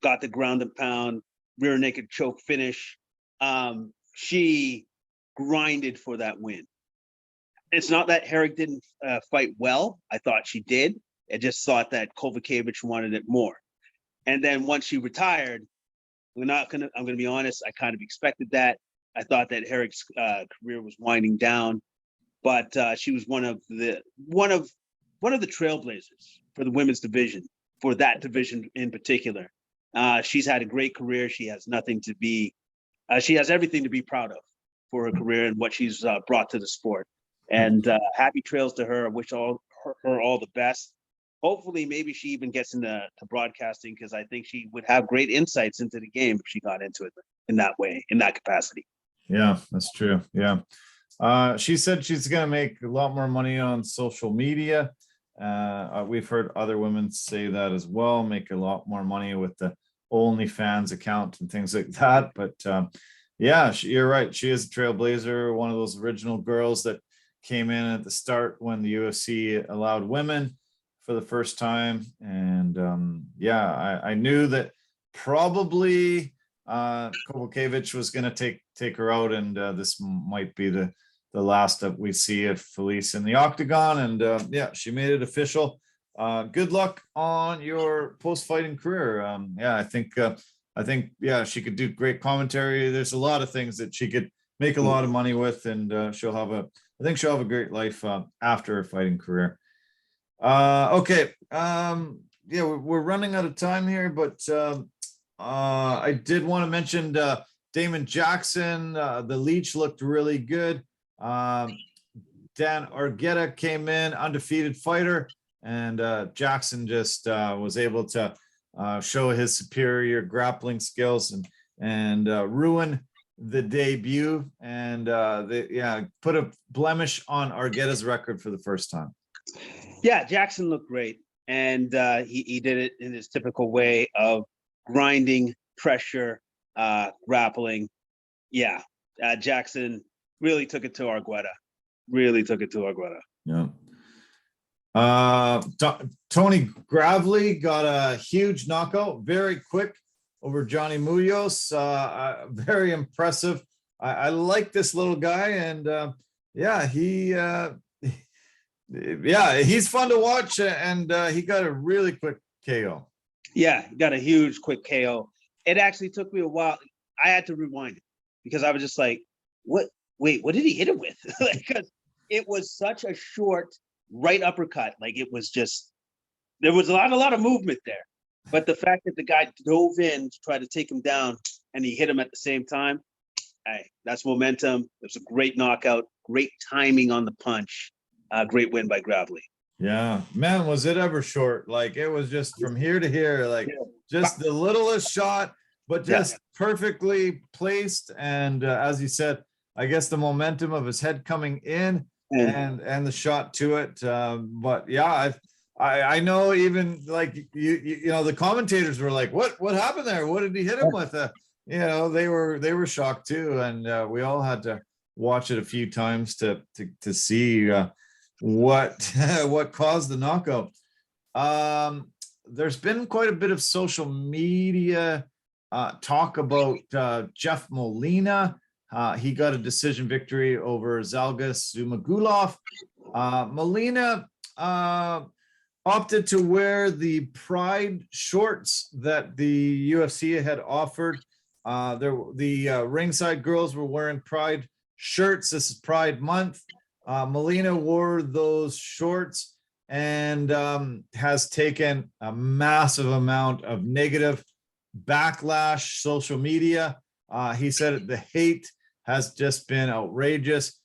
got the ground and pound, rear naked choke finish. She grinded for that win. It's not that Herrig didn't fight well. I thought she did. I just thought that Kowalkiewicz wanted it more. And then once she retired, I'm gonna be honest, I kind of expected that. I thought that Herrig's career was winding down, but she was one of the trailblazers for the women's division, for that division in particular. She's had a great career. She has she has everything to be proud of for her career and what she's brought to the sport. And happy trails to her. I wish her all the best. Hopefully, maybe she even gets into broadcasting, because I think she would have great insights into the game if she got into it in that way, in that capacity. Yeah, that's true. Yeah. She said she's going to make a lot more money on social media. We've heard other women say that as well, make a lot more money with the OnlyFans account and things like that. But yeah, you're right. She is a trailblazer, one of those original girls that came in at the start when the UFC allowed women for the first time. And yeah, I knew that probably Kowalkiewicz was going to take her out, and this might be the last that we see of Felice in the octagon. And yeah, she made it official. Good luck on your post-fighting career. Yeah, I think yeah, she could do great commentary. There's a lot of things that she could make a lot of money with, and I think she'll have a great life after her fighting career. Okay. Yeah, we're running out of time here, but I did want to mention Damon Jackson. The Leech looked really good. Dan Argueta came in, undefeated fighter, and Jackson just was able to show his superior grappling skills and ruin the debut, and put a blemish on Argueta's record for the first time. Yeah, Jackson looked great, and he did it in his typical way of grinding, pressure, grappling. Yeah, Jackson really took it to Argueta. Yeah. Tony Gravely got a huge knockout, very quick, over Johnny Munoz. Very impressive. I like this little guy, and yeah, he's fun to watch, and he got a really quick KO. Yeah, he got a huge quick KO. It actually took me a while. I had to rewind it because I was just like, what? Wait, what did he hit him with? Because it was such a short right uppercut. Like, it was just, there was a lot of movement there. But the fact that the guy dove in to try to take him down and he hit him at the same time, hey, that's momentum. It was a great knockout, great timing on the punch. Great win by Gravely. Yeah, man, was it ever short? Like, it was just from here to here, like just the littlest shot, but just perfectly placed. And as you said, I guess the momentum of his head coming in and the shot to it. But yeah, I know, even like you know, the commentators were like, what happened there? What did he hit him with? You know, they were shocked too, and we all had to watch it a few times to see what what caused the knockout. There's been quite a bit of social media talk about Jeff Molina. He got a decision victory over Zhalgas Zhumagulov. Molina opted to wear the Pride shorts that the UFC had offered. The ringside girls were wearing Pride shirts. This is Pride Month. Molina wore those shorts and has taken a massive amount of negative backlash, social media. He said the hate has just been outrageous.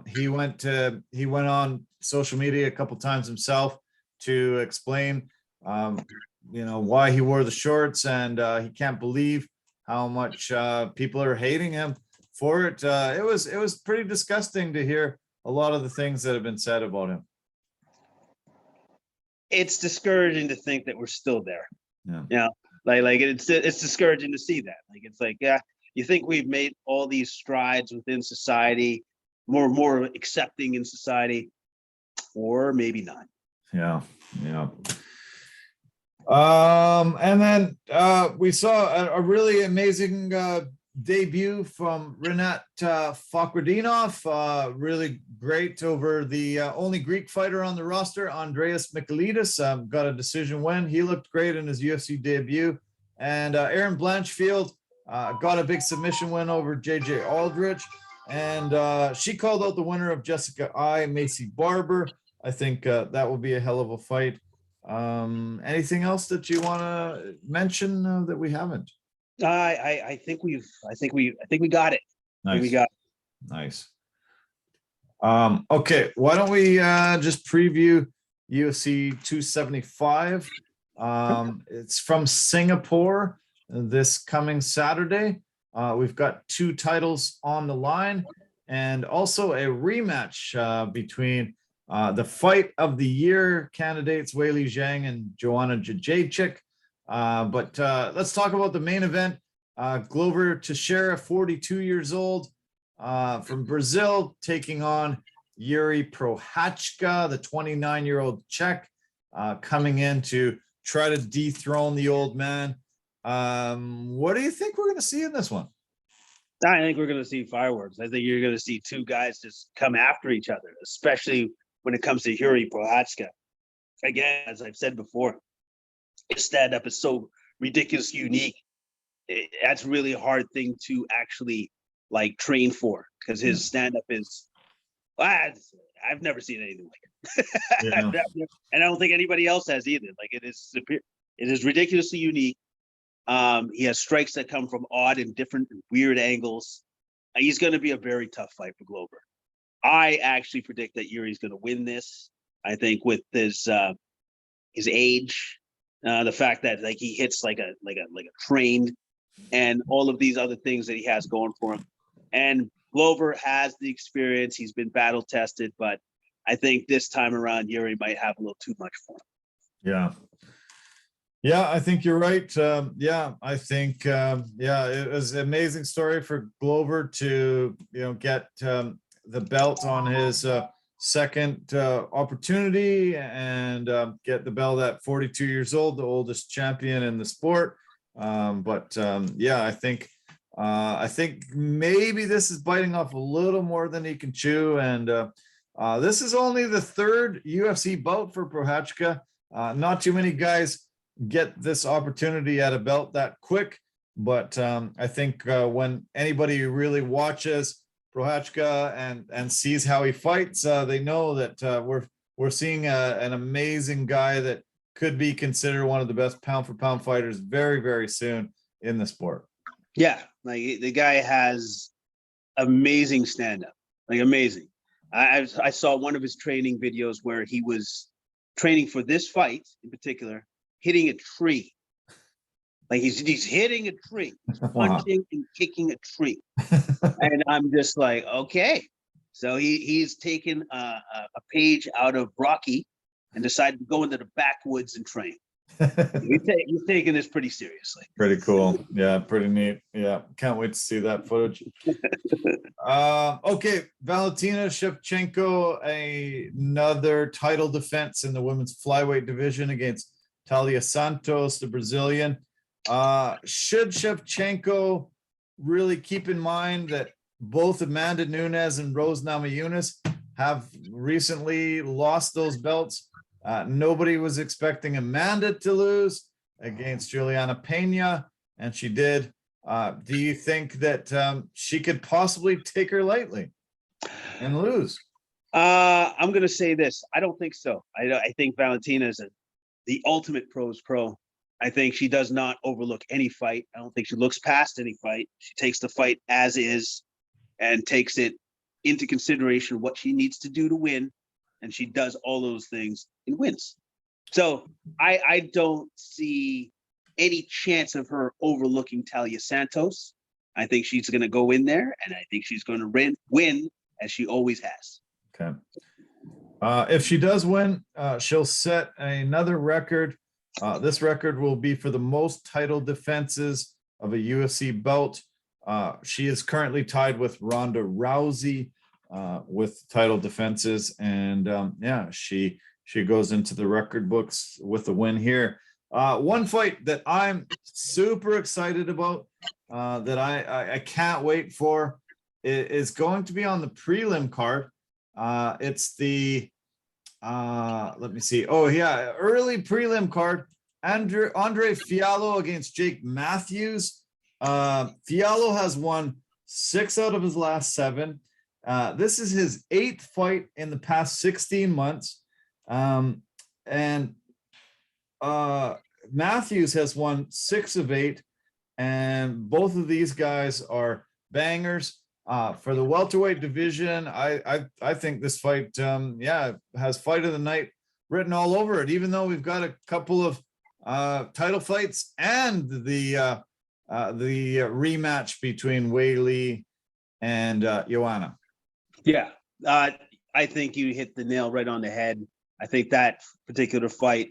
He went on social media a couple times himself to explain, you know, why he wore the shorts, and he can't believe how much people are hating him for it. It was pretty disgusting to hear a lot of the things that have been said about him. It's discouraging to think that we're still there. Yeah. You know, like it's discouraging to see that. Like, it's like, yeah, you think we've made all these strides within society, more accepting in society, or maybe not. Yeah. And then we saw a really amazing debut from Rinat Fakhretdinov. Really great over the only Greek fighter on the roster, Andreas Michailidis. Got a decision win. He looked great in his UFC debut. And Aaron Blanchfield got a big submission win over JJ Aldrich. And she called out the winner of Jessica Macy Barber. I think that will be a hell of a fight. Anything else that you want to mention that we haven't? I think we got it. Nice. We got it. Nice. Okay, why don't we just preview UFC 275? It's from Singapore this coming Saturday. We've got 2 titles on the line, and also a rematch between the fight of the year candidates Weili Zhang and Joanna Jędrzejczyk. But let's talk about the main event. Glover Teixeira, 42 years old, from Brazil, taking on Yuri Prochazka, the 29-year-old Czech, coming in to try to dethrone the old man. What do you think we're going to see in this one? I think we're going to see fireworks. I think you're going to see 2 guys just come after each other, especially when it comes to Yuri Prochazka. Again, as I've said before, his stand-up is so ridiculously unique. That's really a hard thing to actually like train for, because his stand-up is, I've never seen anything like it. Yeah. And I don't think anybody else has either. Like, it is ridiculously unique. He has strikes that come from odd and different and weird angles. He's going to be a very tough fight for Glover. I actually predict that Yuri's going to win this. I think with his age, the fact that like he hits like a train, and all of these other things that he has going for him. And Glover has the experience. He's been battle tested, but I think this time around Yuri might have a little too much for him. Yeah, I think you're right. I think it was an amazing story for Glover to get the belt on his second opportunity, and get the belt at 42 years old, the oldest champion in the sport. I think maybe this is biting off a little more than he can chew, and this is only the 3rd UFC bout for Prochazka. Not too many guys get this opportunity at a belt that quick, but I think when anybody really watches Prochazka and sees how he fights, they know that we're seeing an amazing guy that could be considered one of the best pound for pound fighters very, very soon in the sport. Yeah, like the guy has amazing stand-up, like amazing. I saw one of his training videos where he was training for this fight in particular, hitting a tree Like he's hitting a tree, Wow. punching and kicking a tree. And I'm just like, okay. So he's taken a page out of Rocky and decided to go into the backwoods and train. He's taking this pretty seriously. Pretty cool. Yeah, pretty neat. Yeah, can't wait to see that footage. Okay, Valentina Shevchenko, another title defense in the women's flyweight division against Talia Santos, the Brazilian. Should Shevchenko really keep in mind that both Amanda Nunes and Rose Namajunas have recently lost those belts? Nobody was expecting Amanda to lose against Juliana Pena, and she did. Do you think that she could possibly take her lightly and lose? I'm going to say this. I don't think so. I think Valentina is the ultimate pro's pro. I think she does not overlook any fight. I don't think she looks past any fight. She takes the fight as is and takes it into consideration what she needs to do to win. And she does all those things and wins. So I don't see any chance of her overlooking Talia Santos. I think she's going to go in there, and I think she's going to win as she always has. Okay. If she does win, she'll set another record. This record will be for the most title defenses of a UFC bout. She is currently tied with Ronda Rousey with title defenses, and yeah, she goes into the record books with a win here. One fight that I'm super excited about, that I can't wait for, is going to be on the prelim card. It's the let me see. Oh yeah, early prelim card. Andre Fiallo against Jake Matthews. Fiallo has won 6 out of his last 7. This is his 8th fight in the past 16 months. And Matthews has won 6 of 8. And both of these guys are bangers. For the welterweight division, I think this fight, yeah, has fight of the night written all over it, even though we've got a couple of title fights and the rematch between Weili and Joanna. Yeah, I think you hit the nail right on the head. I think that particular fight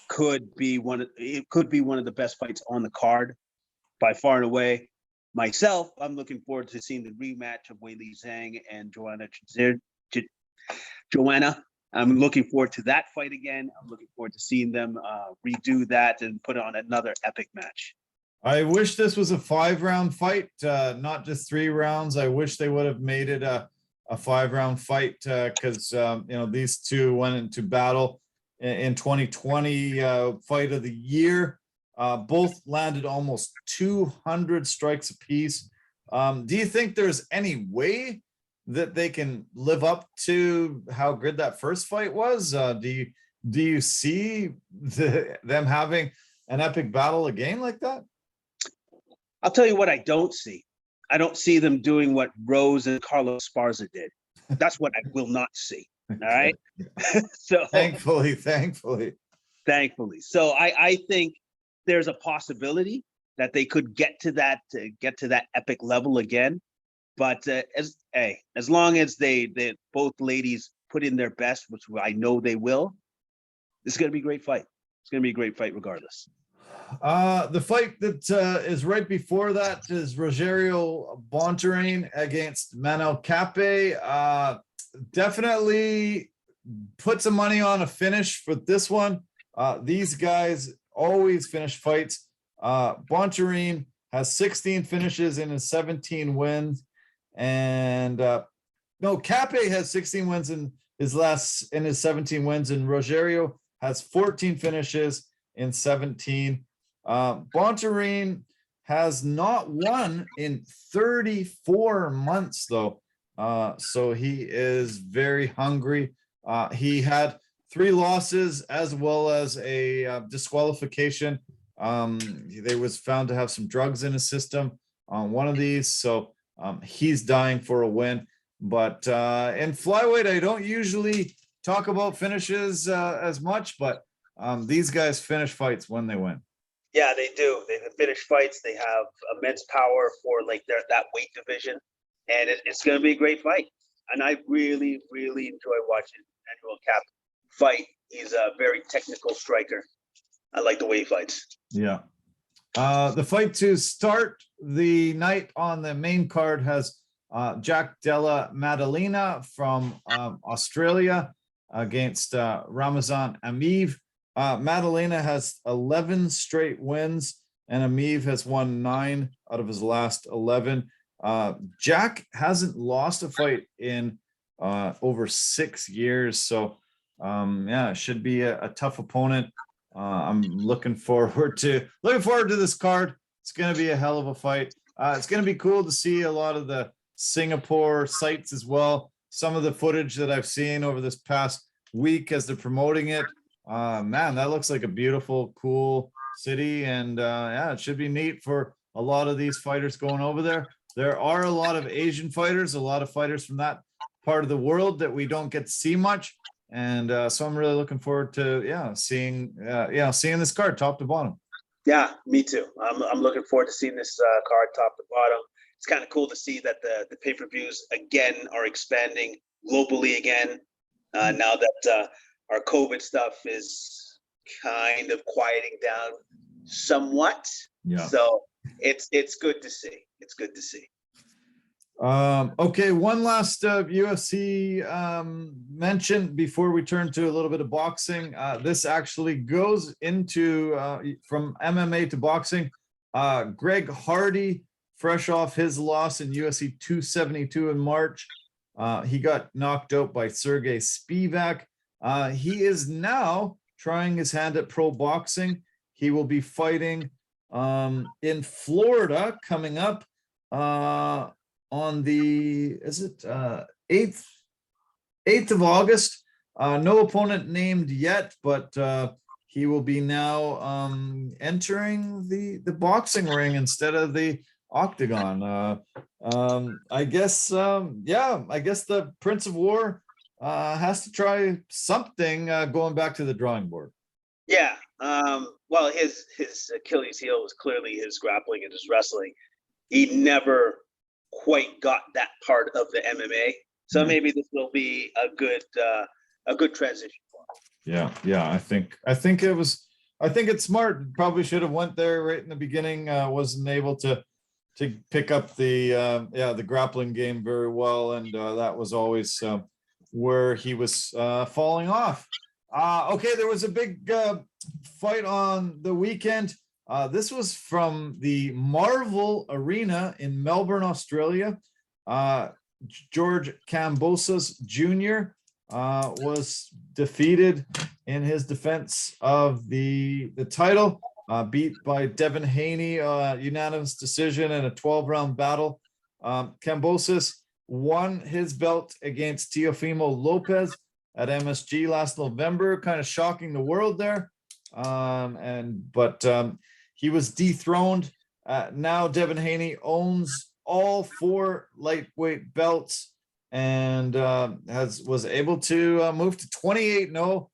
could be one of the best fights on the card by far and away. Myself, I'm looking forward to seeing the rematch of Weili Zhang and Joanna. I'm looking forward to that fight again. I'm looking forward to seeing them redo that and put on another epic match. I wish this was a 5-round fight, not just 3 rounds. I wish they would have made it a 5-round fight, because you know, these two went into battle in 2020 fight of the year. Both landed almost 200 strikes apiece. Do you think there's any way that they can live up to how good that first fight was? Do you see them having an epic battle again like that? I'll tell you what I don't see. I don't see them doing what Rose and Carlos Esparza did. That's what I will not see. All right. So thankfully. So I think there's a possibility that they could get to that epic level again. But as long as they both ladies put in their best, which I know they will, it's going to be a great fight. It's going to be a great fight regardless. The fight that is right before that is Rogerio Bontorin against Manel Cape. Definitely put some money on a finish for this one. These guys always finish fights. Bontorin has 16 finishes in his 17 wins. And Cape has 16 wins in his 17 wins, and Rogerio has 14 finishes in 17. Bontorin has not won in 34 months though. So he is very hungry. He had 3 losses as well as a disqualification. They was found to have some drugs in his system on one of these. So he's dying for a win. But in flyweight, I don't usually talk about finishes as much, but these guys finish fights when they win. Yeah, they do. They finish fights. They have immense power for like that weight division, and it's going to be a great fight. And I really, really enjoy watching Manuel Cap fight. He's a very technical striker. I like the way he fights. Yeah. The fight to start the night on the main card has Jack Della Maddalena from Australia against Ramazan Ameev. Maddalena has 11 straight wins, and Ameev has won 9 out of his last 11. Jack hasn't lost a fight in over 6 years, so yeah, it should be a tough opponent. I'm looking forward to this card. It's going to be a hell of a fight. It's going to be cool to see a lot of the Singapore sites as well. Some of the footage that I've seen over this past week as they're promoting it. Man, that looks like a beautiful, cool city. And yeah, it should be neat for a lot of these fighters going over there. There are a lot of Asian fighters, a lot of fighters from that part of the world that we don't get to see much. And so I'm really looking forward to seeing this card top to bottom. Yeah, me too. I'm looking forward to seeing this card top to bottom. It's kind of cool to see that the pay-per-views again are expanding globally again. Now that our COVID stuff is kind of quieting down somewhat. Yeah. So it's good to see. It's good to see. Okay, one last UFC mention before we turn to a little bit of boxing. This actually goes into from MMA to boxing. Greg Hardy, fresh off his loss in UFC 272 in March, he got knocked out by Sergey Spivak. He is now trying his hand at pro boxing. He will be fighting in Florida coming up on the 8th of August. No opponent named yet, but he will be now entering the boxing ring instead of the octagon. I guess the Prince of War has to try something going back to the drawing board. Yeah. Well, his Achilles heel was clearly his grappling and his wrestling. He never quite got that part of the MMA. So maybe this will be a good transition for him. Yeah. I think it's smart. Probably should have went there right in the beginning. Wasn't able to pick up the grappling game very well, and that was always where he was falling off. Okay, there was a big fight on the weekend. This was from the Marvel Arena in Melbourne, Australia. George Kambosos Jr. Was defeated in his defense of the title, beat by Devin Haney, unanimous decision in a 12-round battle. Kambosos won his belt against Teofimo Lopez at MSG last November, kind of shocking the world there. But he was dethroned. Now Devin Haney owns all 4 lightweight belts and was able to move to 28-0.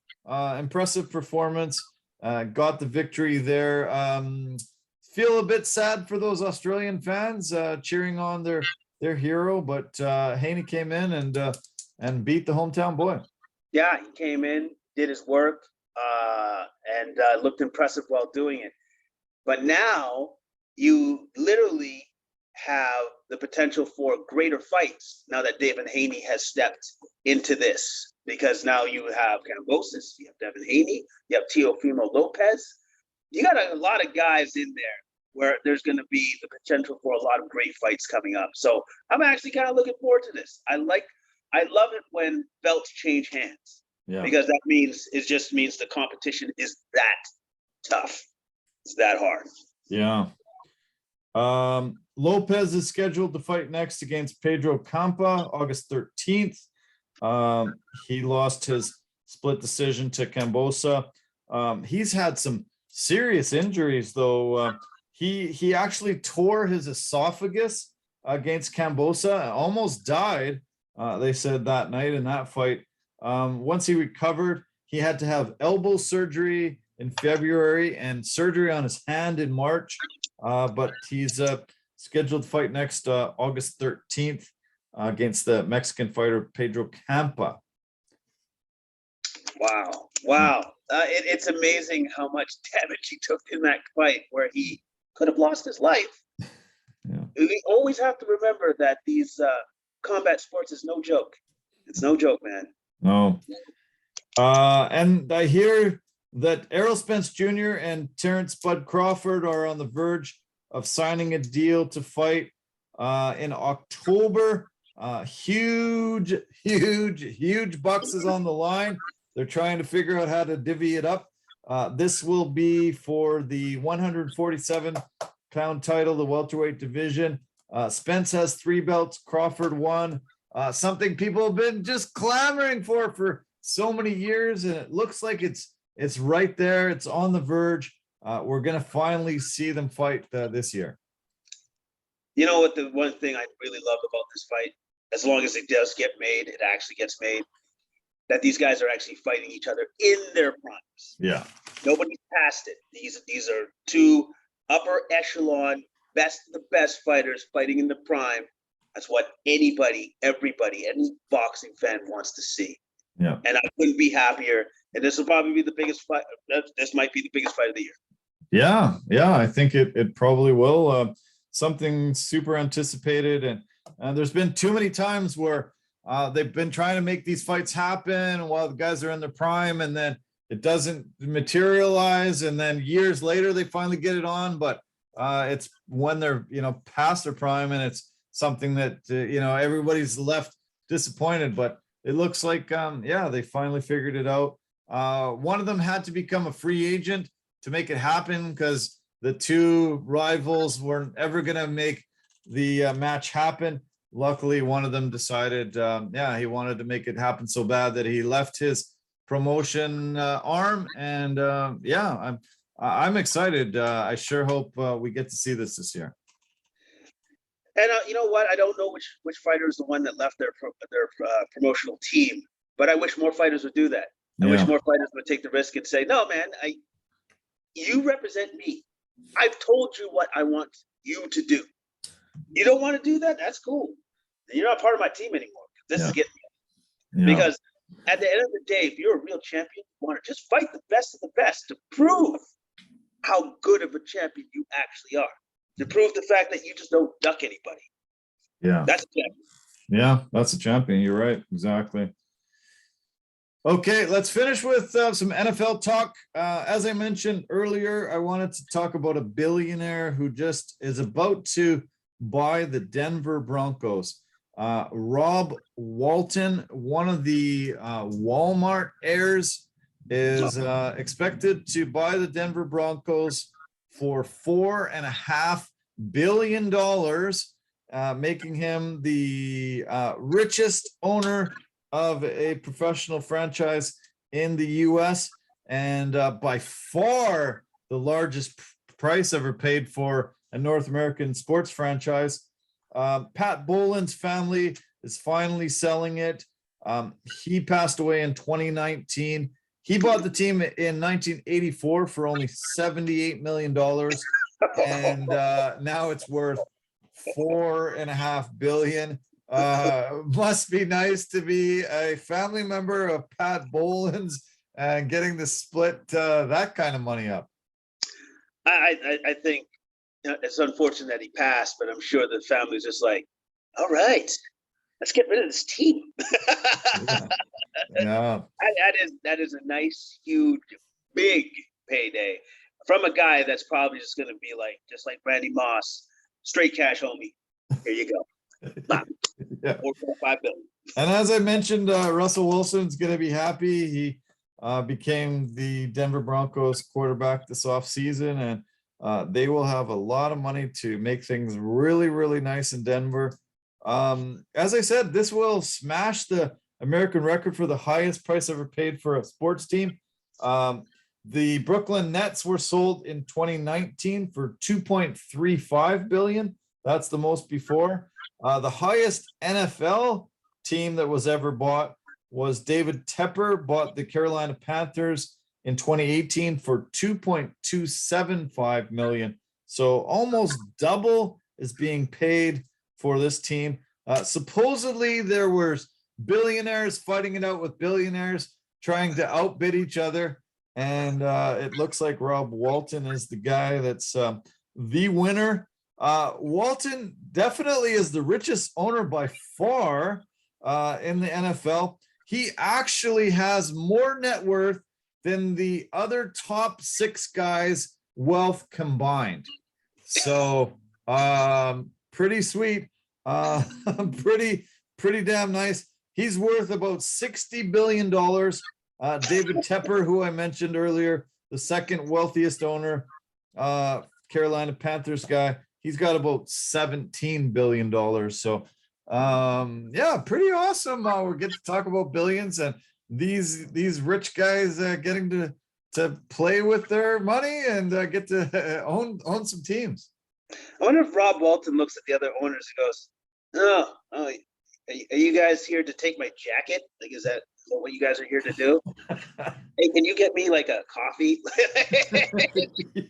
Impressive performance. Got the victory there. Feel a bit sad for those Australian fans cheering on their hero, but Haney came in and beat the hometown boy. Yeah, he came in, did his work, and looked impressive while doing it. But now you literally have the potential for greater fights now that Devin Haney has stepped into this, because now you have Kambosos, you have Devin Haney, you have Teofimo Lopez. You got a lot of guys in there where there's going to be the potential for a lot of great fights coming up. So I'm actually kind of looking forward to this. I love it when belts change hands, because it just means the competition is that tough. It's that hard. Yeah. Lopez is scheduled to fight next against Pedro Campa August 13th. He lost his split decision to Kambosa. He's had some serious injuries though. He actually tore his esophagus against Kambosa, almost died. They said that night in that fight. Once he recovered, he had to have elbow surgery in February and surgery on his hand in March. But he's scheduled to fight next August 13th against the Mexican fighter Pedro Campa. Wow. It's amazing how much damage he took in that fight where he could have lost his life. Yeah. We always have to remember that these combat sports is no joke. It's no joke, man. No. And I hear that Errol Spence Jr. and Terrence Bud Crawford are on the verge of signing a deal to fight in October. Huge bucks is on the line. They're trying to figure out how to divvy it up. This will be for the 147-pound title, the welterweight division. Spence has 3 belts, Crawford 1. Something people have been just clamoring for so many years, and it looks like it's right there. It's on the verge. We're going to finally see them fight this year. You know what? The one thing I really love about this fight, as long as it does get made, it actually gets made, that these guys are actually fighting each other in their primes. Yeah. Nobody's past it. These are 2 upper echelon, best of the best fighters fighting in the prime. That's what everybody, any boxing fan wants to see. Yeah. And I couldn't be happier. And this will probably be the biggest fight. This might be the biggest fight of the year. Yeah. I think it probably will. Something super anticipated, and there's been too many times where they've been trying to make these fights happen while the guys are in their prime, and then it doesn't materialize, and then years later they finally get it on. But it's when they're past their prime, and it's something that everybody's left disappointed. But it looks like they finally figured it out. One of them had to become a free agent to make it happen, because the 2 rivals weren't ever going to make the match happen. Luckily, one of them decided, he wanted to make it happen so bad that he left his promotion arm. And I'm excited. I sure hope we get to see this year. And you know what? I don't know which fighter is the one that left their promotional team, but I wish more fighters would do that. I wish more fighters would take the risk and say, no, man, you represent me. I've told you what I want you to do. You don't want to do that? That's cool. You're not part of my team anymore. This is getting me. Because at the end of the day, if you're a real champion, you want to just fight the best of the best to prove how good of a champion you actually are. To prove the fact that you just don't duck anybody. Yeah. That's a champion. Yeah, that's a champion. You're right. Exactly. Okay, let's finish with some NFL talk. As I mentioned earlier, I wanted to talk about a billionaire who just is about to buy the Denver Broncos. Rob Walton, one of the Walmart heirs, is expected to buy the Denver Broncos for $4.5 billion, making him the richest owner of a professional franchise in the US, and by far the largest price ever paid for a North American sports franchise. Pat Boland's family is finally selling it. He passed away in 2019. He bought the team in 1984 for only $78 million, and now it's worth $4.5 billion. Must be nice to be a family member of Pat Boland's and getting to split that kind of money up. I think it's unfortunate that he passed, but I'm sure the family's just like, all right, let's get rid of this team. Yeah. That is a nice, huge, big payday from a guy that's probably just going to be just like Randy Moss, straight cash, homie. Here you go. Yeah. $4.5 billion. And as I mentioned, Russell Wilson's going to be happy. He became the Denver Broncos quarterback this offseason, and they will have a lot of money to make things really, really nice in Denver. As I said, this will smash the American record for the highest price ever paid for a sports team. The Brooklyn Nets were sold in 2019 for $2.35 billion. That's the most before. The highest NFL team that was ever bought was David Tepper bought the Carolina Panthers in 2018 for 2.275 million. So almost double is being paid for this team. Supposedly there were billionaires fighting it out with billionaires, trying to outbid each other. And it looks like Rob Walton is the guy that's the winner. Walton definitely is the richest owner by far in the NFL. He actually has more net worth than the other top 6 guys' wealth combined. So pretty sweet, pretty damn nice. He's worth about $60 billion. David Tepper, who I mentioned earlier, the second wealthiest owner, Carolina Panthers guy, he's got about $17 billion. So yeah, pretty awesome. We're getting to talk about billions and these rich guys getting to play with their money and get to own some teams. I wonder if Rob Walton looks at the other owners and goes, "Oh, are you guys here to take my jacket? Like, is that what you guys are here to do? Hey, can you get me like a coffee?"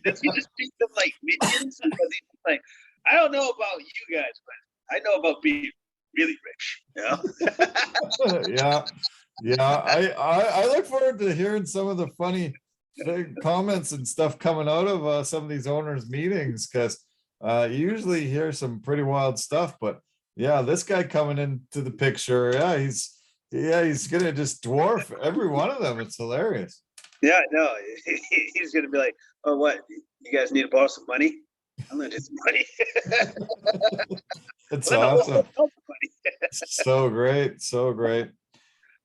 Does he just treat them like minions? Because he's like, I don't know about you guys, but I know about being really rich. You know? Yeah. I look forward to hearing some of the funny comments and stuff coming out of some of these owners' meetings, because you usually hear some pretty wild stuff. But yeah, this guy coming into the picture, he's gonna just dwarf every one of them. It's hilarious. Yeah, no, he's gonna be like, "Oh, what? You guys need to borrow some money? I'm gonna do some money." It's awesome. So great.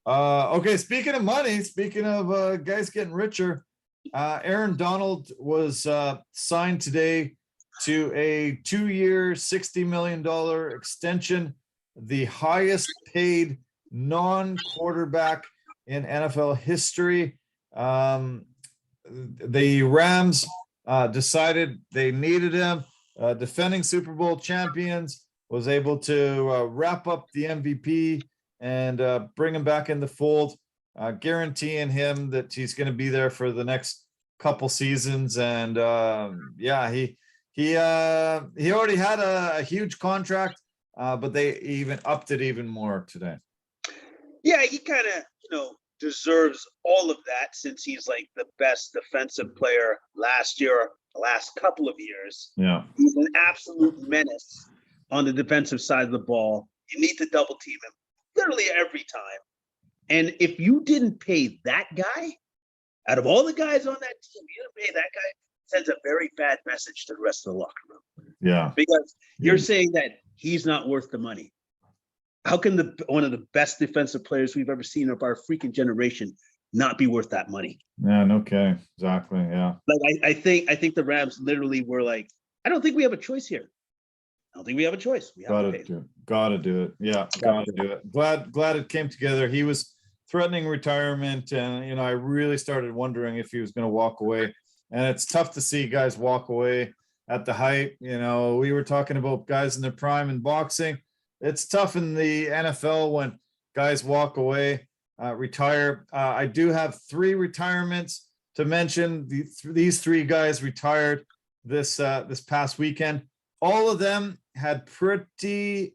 Okay, speaking of money, speaking of guys getting richer, Aaron Donald was signed today to a 2-year, $60 million extension, the highest paid non-quarterback in NFL history. The Rams decided they needed him. Defending Super Bowl champions, was able to wrap up the MVP and bring him back in the fold, guaranteeing him that he's going to be there for the next couple seasons. And yeah, he already had a huge contract, but they even upped it even more today. Yeah, he kind of, deserves all of that, since he's like the best defensive player last year, the last couple of years. Yeah. He's an absolute menace on the defensive side of the ball. You need to double team him literally every time. And if you didn't pay that guy, out of all the guys on that team, you didn't pay that guy, sends a very bad message to the rest of the locker room. Yeah. Because you're saying that he's not worth the money. How can one of the best defensive players we've ever seen of our freaking generation not be worth that money? Yeah, no kidding. Exactly. Yeah. Like I think the Rams literally were like, I don't think we have a choice here. I don't think we have a choice. We have to do it. Gotta do it. Yeah, gotta do it. Glad it came together. He was threatening retirement, and I really started wondering if he was going to walk away. And it's tough to see guys walk away at the height. We were talking about guys in their prime in boxing. It's tough in the NFL when guys walk away, retire. I do have 3 retirements to mention. These 3 guys retired this past weekend. All of them had pretty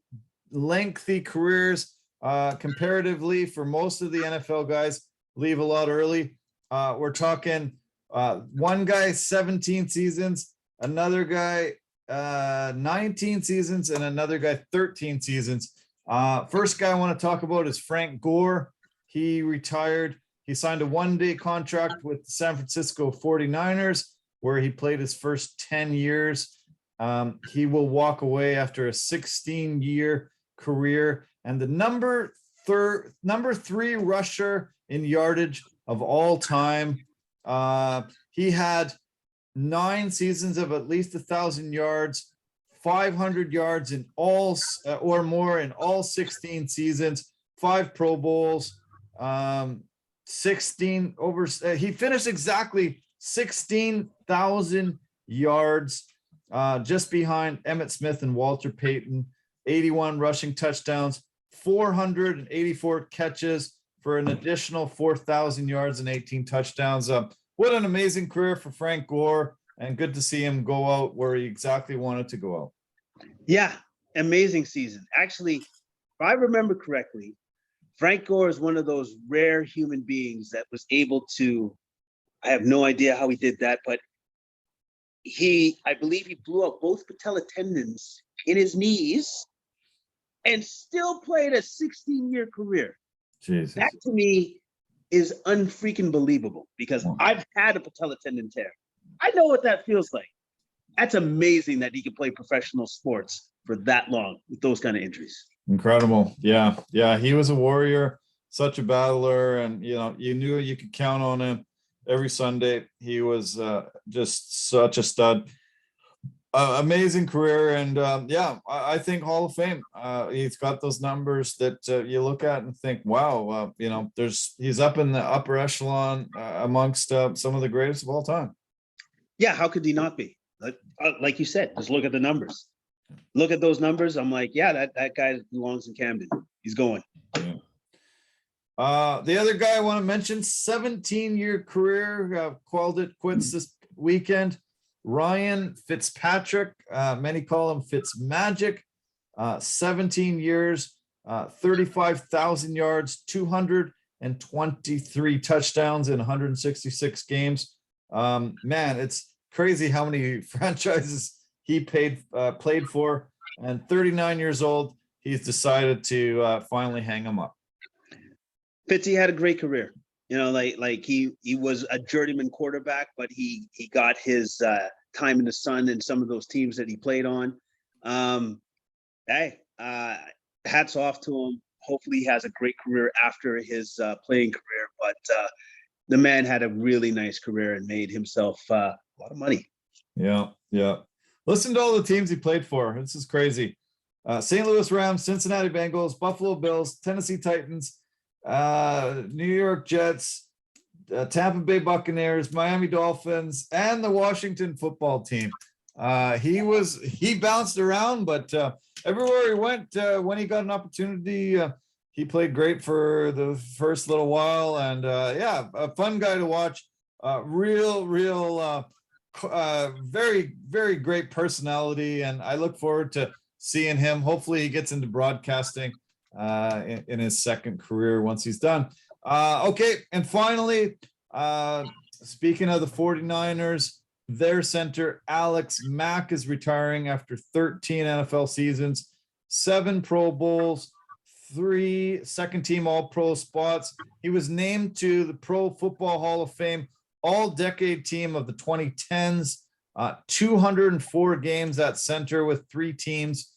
lengthy careers comparatively. For most of the NFL guys, leave a lot early. We're talking one guy 17 seasons, another guy 19 seasons, and another guy 13 seasons. First guy I want to talk about is Frank Gore. He retired. He signed a 1-day contract with the San Francisco 49ers, where he played his first 10 years. He will walk away after a 16-year career, and the number 3 rusher in yardage of all time. He had 9 seasons of at least 1,000 yards, 500 yards in all or more in all 16 seasons, 5 Pro Bowls, 16 over. He finished exactly 16,000 yards, just behind Emmitt Smith and Walter Payton. 81 rushing touchdowns, 484 catches for an additional 4,000 yards and 18 touchdowns. what an amazing career for Frank Gore, and good to see him go out where he exactly wanted to go out. Yeah, amazing season. Actually, if I remember correctly, Frank Gore is one of those rare human beings that was able to, I have no idea how he did that, but I believe he blew out both patella tendons in his knees and still played a 16-year career. Jesus. That to me is unfreaking believable, because I've had a patella tendon tear. I know what that feels like. That's amazing that he can play professional sports for that long with those kind of injuries. Incredible. Yeah. Yeah. He was a warrior, such a battler. And, you knew you could count on him every Sunday. He was just such a stud. Amazing career. And I think Hall of Fame. He's got those numbers that you look at and think, wow, he's up in the upper echelon amongst some of the greatest of all time. Yeah. How could he not be? Like you said, just look at the numbers. Look at those numbers. I'm like, yeah, that guy belongs in Camden. He's going. Yeah. The other guy I want to mention, 17-year career, called it quits this weekend. Ryan Fitzpatrick, many call him Fitzmagic, 17 years, 35,000 yards, 223 touchdowns in 166 games. Man, it's crazy how many franchises he played for, and 39 years old, he's decided to finally hang him up. Fitzy had a great career. Like he was a journeyman quarterback, but he got his time in the sun in some of those teams that he played on. Hats off to him. Hopefully he has a great career after his playing career, but the man had a really nice career and made himself a lot of money. Yeah. Listen to all the teams he played for. This is crazy. St. Louis Rams, Cincinnati Bengals, Buffalo Bills, Tennessee Titans, New York Jets, Tampa Bay Buccaneers, Miami Dolphins, and the Washington football team. He bounced around, but everywhere he went, when he got an opportunity, he played great for the first little while. And a fun guy to watch. Very, very great personality, and I look forward to seeing him. Hopefully he gets into broadcasting in his second career once he's done. Okay, and finally, speaking of the 49ers, their center Alex Mack is retiring after 13 NFL seasons, 7 Pro Bowls, 3 second-team All-Pro spots. He was named to the Pro Football Hall of Fame all-decade team of the 2010s, 204 games at center with 3 teams.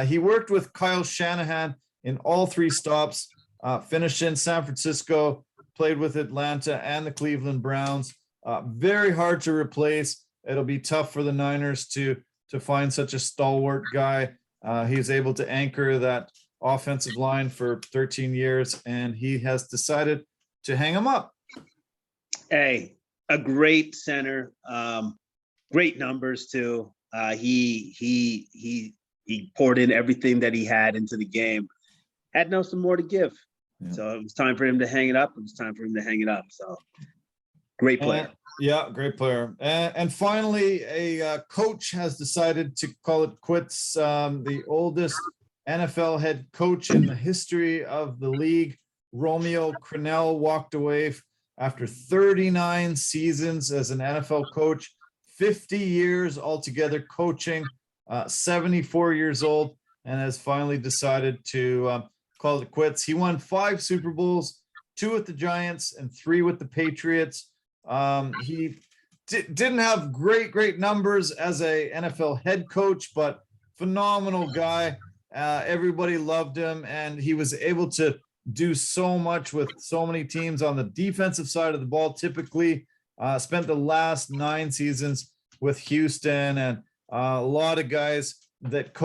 He worked with Kyle Shanahan in all 3 stops, finished in San Francisco, played with Atlanta and the Cleveland Browns. Very hard to replace. It'll be tough for the Niners to find such a stalwart guy. He's able to anchor that offensive line for 13 years, and he has decided to hang him up. Hey, a great center, great numbers too. He poured in everything that he had into the game. Had nothing more to give. Yeah. So it was time for him to hang it up. So great player. Great player. And finally, a coach has decided to call it quits. The oldest NFL head coach in the history of the league, Romeo Crennel, walked away after 39 seasons as an NFL coach, 50 years altogether coaching, 74 years old, and has finally decided to call it quits. He won 5 Super Bowls, 2 with the Giants and 3 with the Patriots. He didn't have great numbers as a NFL head coach, but phenomenal guy. Everybody loved him, and he was able to do so much with so many teams on the defensive side of the ball. Typically spent the last 9 seasons with Houston, and a lot of guys that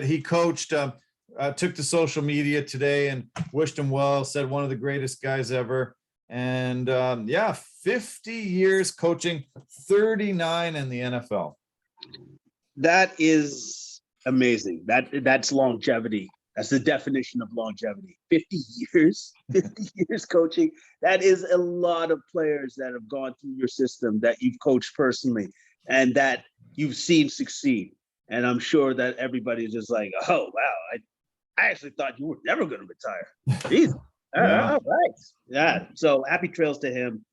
he coached took to social media today and wished him well, said one of the greatest guys ever. And 50 years coaching, 39 in the NFL. That is amazing. That's longevity. That's the definition of longevity. 50 years, 50 years coaching. That is a lot of players that have gone through your system that you've coached personally and that you've seen succeed. And I'm sure that everybody's just like, oh, wow, I actually thought you were never going to retire. Jeez. Yeah. All right. Yeah. So happy trails to him.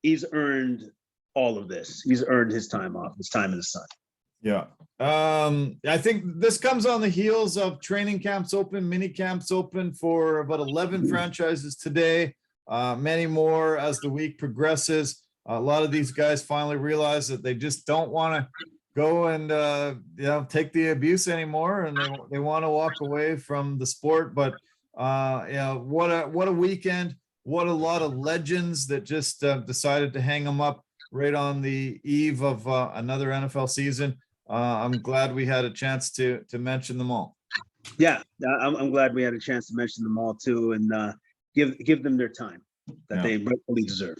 He's earned all of this. He's earned his time off, his time in the sun. Yeah. I think this comes on the heels of training camps open, mini camps open for about 11 franchises today. Many more as the week progresses. A lot of these guys finally realize that they just don't want to go and take the abuse anymore, and they want to walk away from the sport. But what a weekend! What a lot of legends that just decided to hang them up right on the eve of another NFL season. I'm glad we had a chance to mention them all. Yeah, I'm glad we had a chance to mention them all too, and give them their time that they rightfully deserve.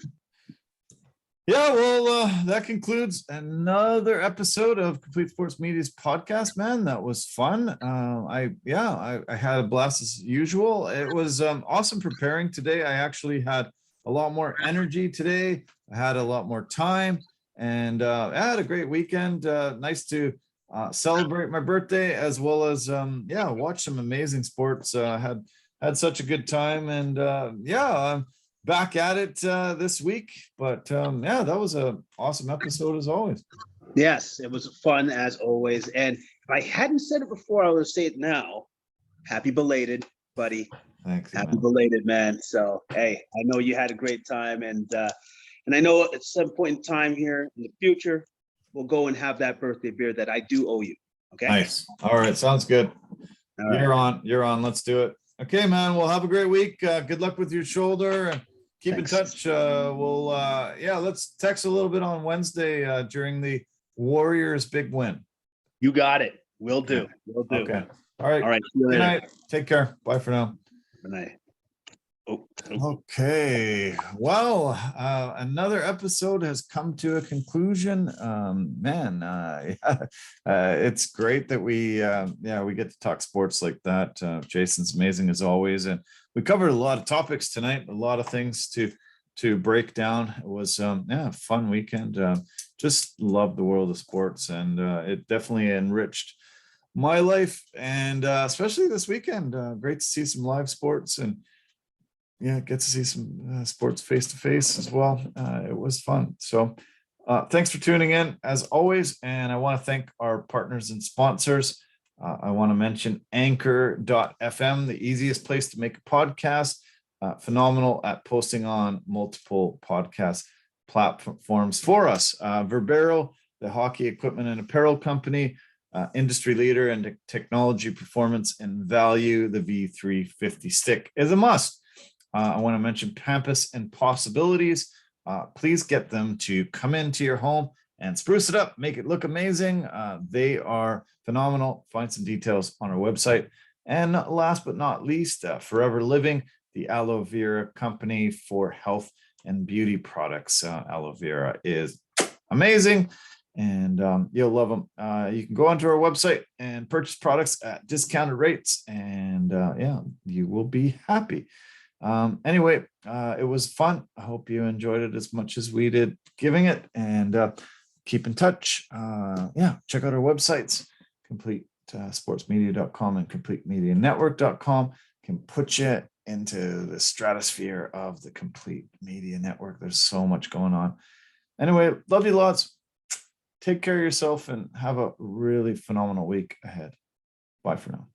Yeah, well, that concludes another episode of Complete Sports Media's podcast, man. That was fun. I had a blast as usual. It was awesome preparing today. I actually had a lot more energy today. I had a lot more time, and I had a great weekend. Nice to celebrate my birthday as well as watch some amazing sports. Had such a good time, and I'm back at it this week. But that was an awesome episode as always. Yes, it was fun as always. And if I hadn't said it before, I would say it now. Happy belated, buddy. Thanks. Happy belated, man. So hey, I know you had a great time, and I know at some point in time here in the future, we'll go and have that birthday beer that I do owe you. Okay. Nice. All right. Sounds good. All right. You're on. Let's do it. Okay, man. Well, have a great week. Good luck with your shoulder, and keep in touch. Let's text a little bit on Wednesday during the Warriors' big win. You got it. Will do. Okay. All right. All right. Good night. Take care. Bye for now. Good night. Okay. Well, another episode has come to a conclusion. It's great that we get to talk sports like that. Jason's amazing as always, and we covered a lot of topics tonight. A lot of things to break down. It was a fun weekend. Just love the world of sports, and it definitely enriched my life, and especially this weekend. Great to see some live sports, and get to see some sports face to face as well. It was fun. So thanks for tuning in as always. And I want to thank our partners and sponsors. I want to mention anchor.fm, the easiest place to make a podcast. Phenomenal at posting on multiple podcast platforms for us. Verbero, the hockey equipment and apparel company, industry leader in technology, performance, and value. The V350 stick is a must. I want to mention Pampas and Possibilities. Please get them to come into your home and spruce it up, make it look amazing. They are phenomenal. Find some details on our website. And last but not least, Forever Living, the aloe vera company for health and beauty products. Aloe vera is amazing, and you'll love them. You can go onto our website and purchase products at discounted rates, and you will be happy. Anyway, it was fun. I hope you enjoyed it as much as we did giving it, and keep in touch. Check out our websites, completesportsmedia.com and completemedianetwork.com. Can put you into the stratosphere of the Complete Media Network. There's so much going on. Anyway, love you lots. Take care of yourself and have a really phenomenal week ahead. Bye for now.